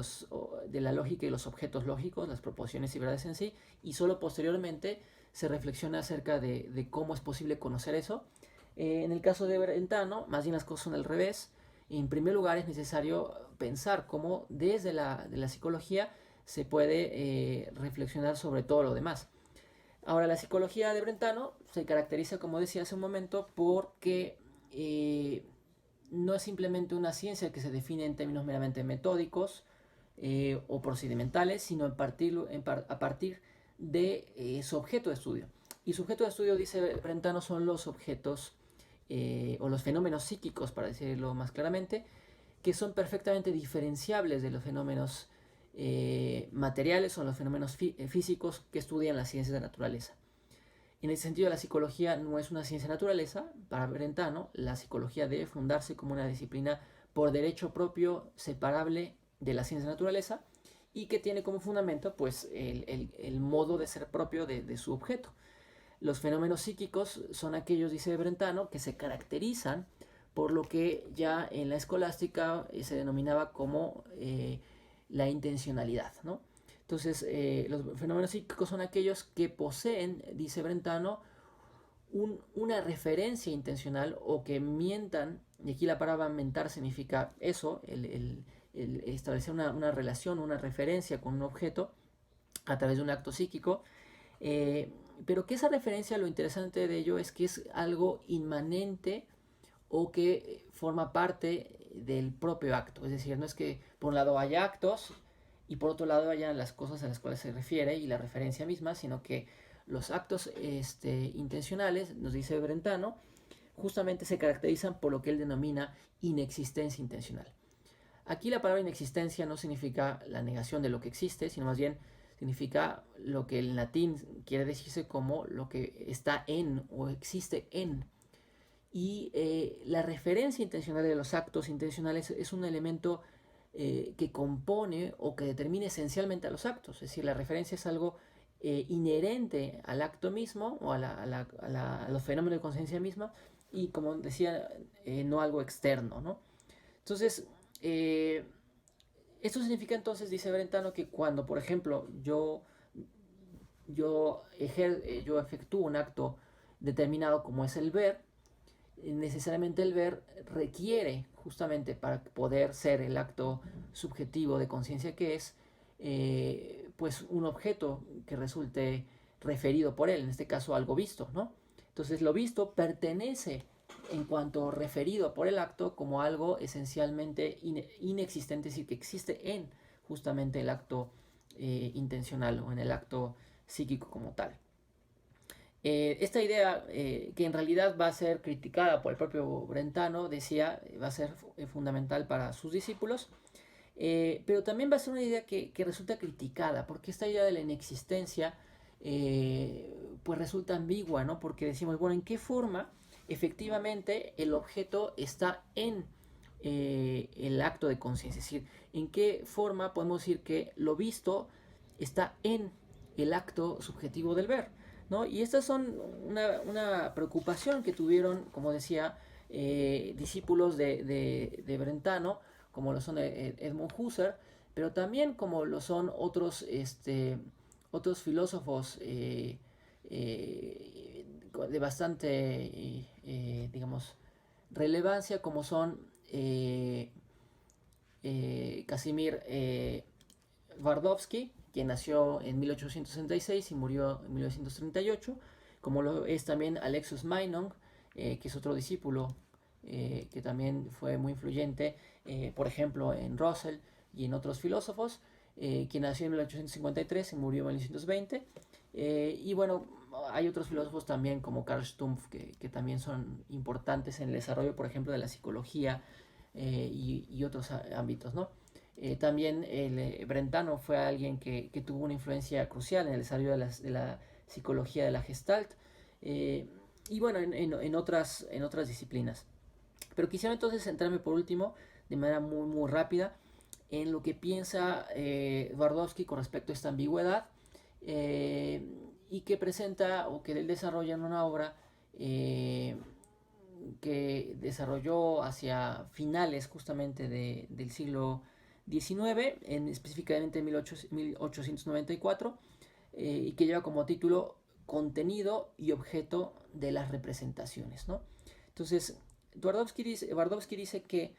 la lógica y los objetos lógicos, las proposiciones y verdades en sí, y solo posteriormente se reflexiona acerca de cómo es posible conocer eso. En el caso de Brentano, más bien las cosas son al revés. En primer lugar, es necesario pensar cómo desde la psicología se puede reflexionar sobre todo lo demás. Ahora, la psicología de Brentano se caracteriza, como decía hace un momento, porque no es simplemente una ciencia que se define en términos meramente metódicos o procedimentales, sino a partir de su objeto de estudio. Y su objeto de estudio, dice Brentano, son los objetos o los fenómenos psíquicos, para decirlo más claramente, que son perfectamente diferenciables de los fenómenos materiales o los fenómenos físicos que estudian las ciencias de la naturaleza. En ese sentido, la psicología no es una ciencia de naturaleza. Para Brentano, la psicología debe fundarse como una disciplina por derecho propio, separable de la ciencia de naturaleza, y que tiene como fundamento pues, el modo de ser propio de su objeto. los fenómenos psíquicos son aquellos, dice Brentano, que se caracterizan por lo que ya en la escolástica se denominaba como la intencionalidad, ¿no? Entonces, los fenómenos psíquicos son aquellos que poseen, dice Brentano, una referencia intencional o que mientan, y aquí la palabra mentar significa eso, el establecer una relación, una referencia con un objeto a través de un acto psíquico, pero que esa referencia, lo interesante de ello es que es algo inmanente o que forma parte del propio acto. Es decir, no es que por un lado haya actos y por otro lado haya las cosas a las cuales se refiere y la referencia misma, sino que los actos intencionales, nos dice Brentano, justamente se caracterizan por lo que él denomina inexistencia intencional. Aquí la palabra inexistencia no significa la negación de lo que existe, sino más bien significa lo que en latín quiere decirse como lo que está en o existe en. Y la referencia intencional de los actos intencionales es un elemento que compone o que determina esencialmente a los actos. Es decir, la referencia es algo inherente al acto mismo o a los fenómenos de conciencia misma y, como decía, no algo externo, ¿no? Entonces, esto significa entonces, dice Brentano, que cuando, por ejemplo, yo efectúo un acto determinado como es el ver, necesariamente el ver requiere, justamente para poder ser el acto subjetivo de conciencia que es, pues un objeto que resulte referido por él, en este caso algo visto, ¿no? Entonces lo visto pertenece en cuanto referido por el acto como algo esencialmente inexistente, es decir, que existe en justamente el acto intencional o en el acto psíquico como tal. Esta idea, que en realidad va a ser criticada por el propio Brentano, decía, va a ser fundamental para sus discípulos, pero también va a ser una idea que resulta criticada, porque esta idea de la inexistencia pues resulta ambigua, ¿no? Porque decimos, bueno, ¿en qué forma efectivamente el objeto está en el acto de conciencia? Es decir, ¿en qué forma podemos decir que lo visto está en el acto subjetivo del ver? ¿No? Y estas son una preocupación que tuvieron, como decía, discípulos de Brentano, como lo son Edmund Husserl, pero también como lo son otros filósofos de bastante, digamos, relevancia, como son Casimir Twardowski, quien nació en 1866 y murió en 1938, como lo es también Alexius Meinong, que es otro discípulo que también fue muy influyente, por ejemplo, en Russell y en otros filósofos, quien nació en 1853 y murió en 1920. Y bueno, hay otros filósofos también como Carl Stumpf, que también son importantes en el desarrollo, por ejemplo, de la psicología y otros ámbitos, ¿no? También Brentano fue alguien que tuvo una influencia crucial en el desarrollo de la psicología de la Gestalt, y bueno, en otras disciplinas. Pero quisiera entonces centrarme por último, de manera muy, muy rápida, en lo que piensa Twardowski con respecto a esta ambigüedad, y que presenta o que él desarrolla en una obra que desarrolló hacia finales justamente del siglo XIX, específicamente en 1894, y que lleva como título Contenido y objeto de las representaciones, ¿no? Entonces, Twardowski dice que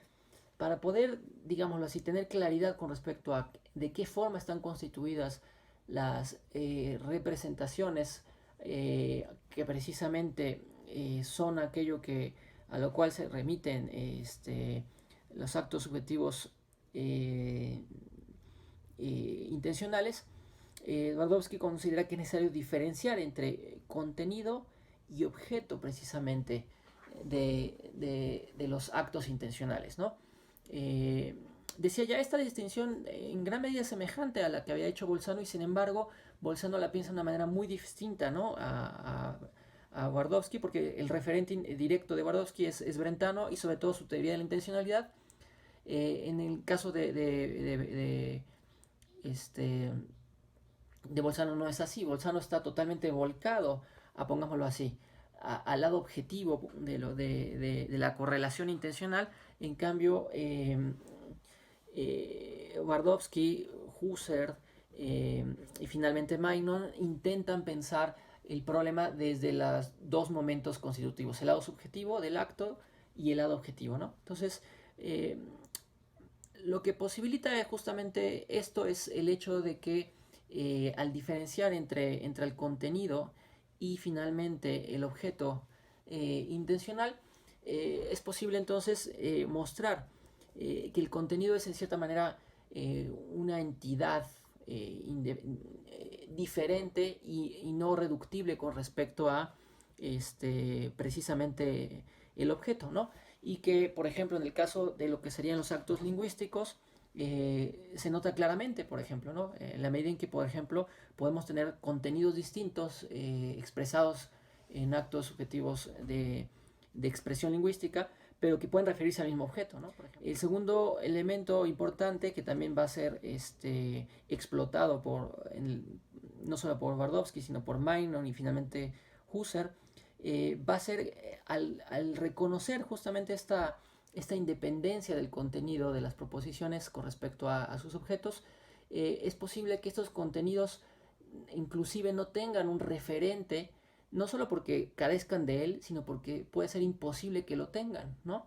para poder, digámoslo así, tener claridad con respecto a de qué forma están constituidas las representaciones, que precisamente son aquello a lo cual se remiten los actos subjetivos intencionales, Twardowski considera que es necesario diferenciar entre contenido y objeto precisamente de los actos intencionales, ¿no? Decía ya, esta distinción en gran medida es semejante a la que había hecho Bolzano, y sin embargo Bolzano la piensa de una manera muy distinta, ¿no? a Twardowski, porque el referente directo de Twardowski es Brentano y sobre todo su teoría de la intencionalidad. En el caso de Bolzano no es así. Bolzano está totalmente volcado pongámoslo así, al lado objetivo de la correlación intencional. En cambio, Twardowski, Husserl y finalmente Magnon intentan pensar el problema desde los dos momentos constitutivos, el lado subjetivo del acto y el lado objetivo, ¿no? Entonces, lo que posibilita justamente esto es el hecho de que al diferenciar entre el contenido y finalmente el objeto intencional, es posible entonces mostrar que el contenido es en cierta manera una entidad diferente y no reductible con respecto a precisamente el objeto, ¿no? Y que, por ejemplo, en el caso de lo que serían los actos lingüísticos, se nota claramente, por ejemplo, ¿no? En la medida en que, por ejemplo, podemos tener contenidos distintos expresados en actos subjetivos de expresión lingüística, pero que pueden referirse al mismo objeto, ¿no? El segundo elemento importante que también va a ser explotado no solo por Twardowski, sino por Magnon y finalmente Husserl, va a ser al reconocer justamente esta independencia del contenido de las proposiciones con respecto a sus objetos, es posible que estos contenidos inclusive no tengan un referente, no solo porque carezcan de él, sino porque puede ser imposible que lo tengan, ¿no?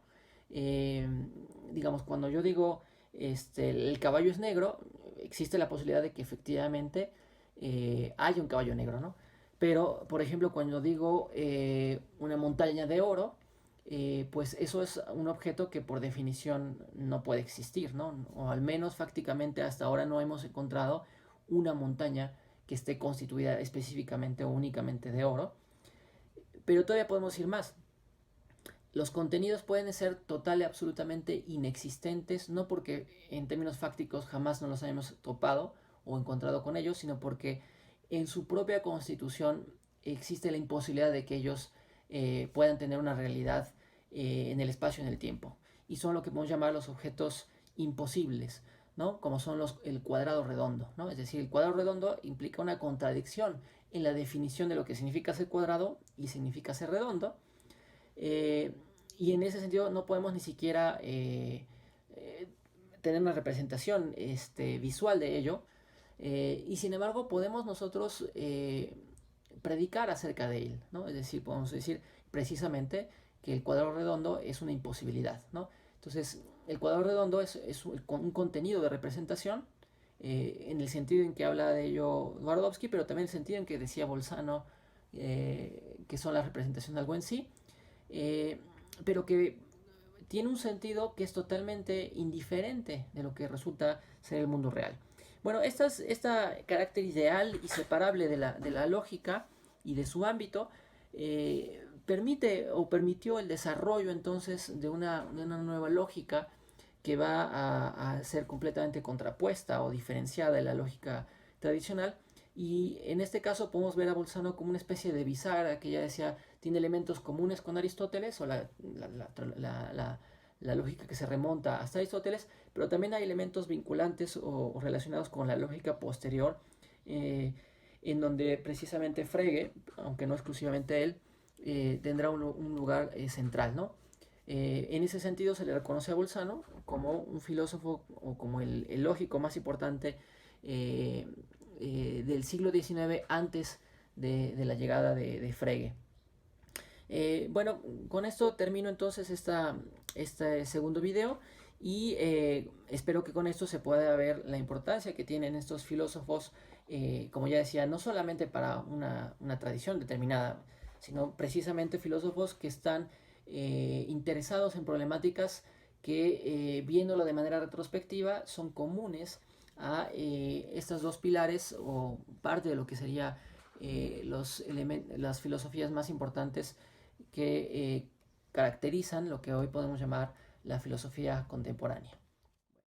Digamos, cuando yo digo el caballo es negro, existe la posibilidad de que efectivamente haya un caballo negro, ¿no? Pero, por ejemplo, cuando digo una montaña de oro, pues eso es un objeto que por definición no puede existir, ¿no? O al menos fácticamente hasta ahora no hemos encontrado una montaña que esté constituida específicamente o únicamente de oro. Pero todavía podemos ir más. Los contenidos pueden ser total y absolutamente inexistentes, no porque en términos fácticos jamás no los hayamos topado o encontrado con ellos, sino porque en su propia constitución existe la imposibilidad de que ellos puedan tener una realidad en el espacio y en el tiempo. Y son lo que podemos llamar los objetos imposibles, ¿no? Como son el cuadrado redondo, ¿no? Es decir, el cuadrado redondo implica una contradicción en la definición de lo que significa ser cuadrado y significa ser redondo. Y en ese sentido no podemos ni siquiera tener una representación visual de ello. Y sin embargo podemos nosotros predicar acerca de él, ¿no? Es decir, podemos decir precisamente que el cuadrado redondo es una imposibilidad, ¿no? Entonces, el cuadrado redondo es un contenido de representación en el sentido en que habla de ello Twardowski, pero también en el sentido en que decía Bolzano que son la representación de algo en sí, pero que tiene un sentido que es totalmente indiferente de lo que resulta ser el mundo real. Bueno, este carácter ideal y separable de la lógica y de su ámbito permite o permitió el desarrollo entonces de una nueva lógica que va a ser completamente contrapuesta o diferenciada de la lógica tradicional. Y en este caso podemos ver a Bolzano como una especie de bisagra que ya decía tiene elementos comunes con Aristóteles o la lógica que se remonta hasta Aristóteles, pero también hay elementos vinculantes o relacionados con la lógica posterior, en donde precisamente Frege, aunque no exclusivamente él, tendrá un lugar central, ¿no? En ese sentido se le reconoce a Bolzano como un filósofo o como el lógico más importante del siglo XIX antes de la llegada de Frege. Bueno, con esto termino entonces este segundo video y espero que con esto se pueda ver la importancia que tienen estos filósofos, como ya decía, no solamente para una tradición determinada, sino precisamente filósofos que están interesados en problemáticas que, viéndolo de manera retrospectiva, son comunes a estos dos pilares o parte de lo que sería las filosofías más importantes que caracterizan lo que hoy podemos llamar la filosofía contemporánea.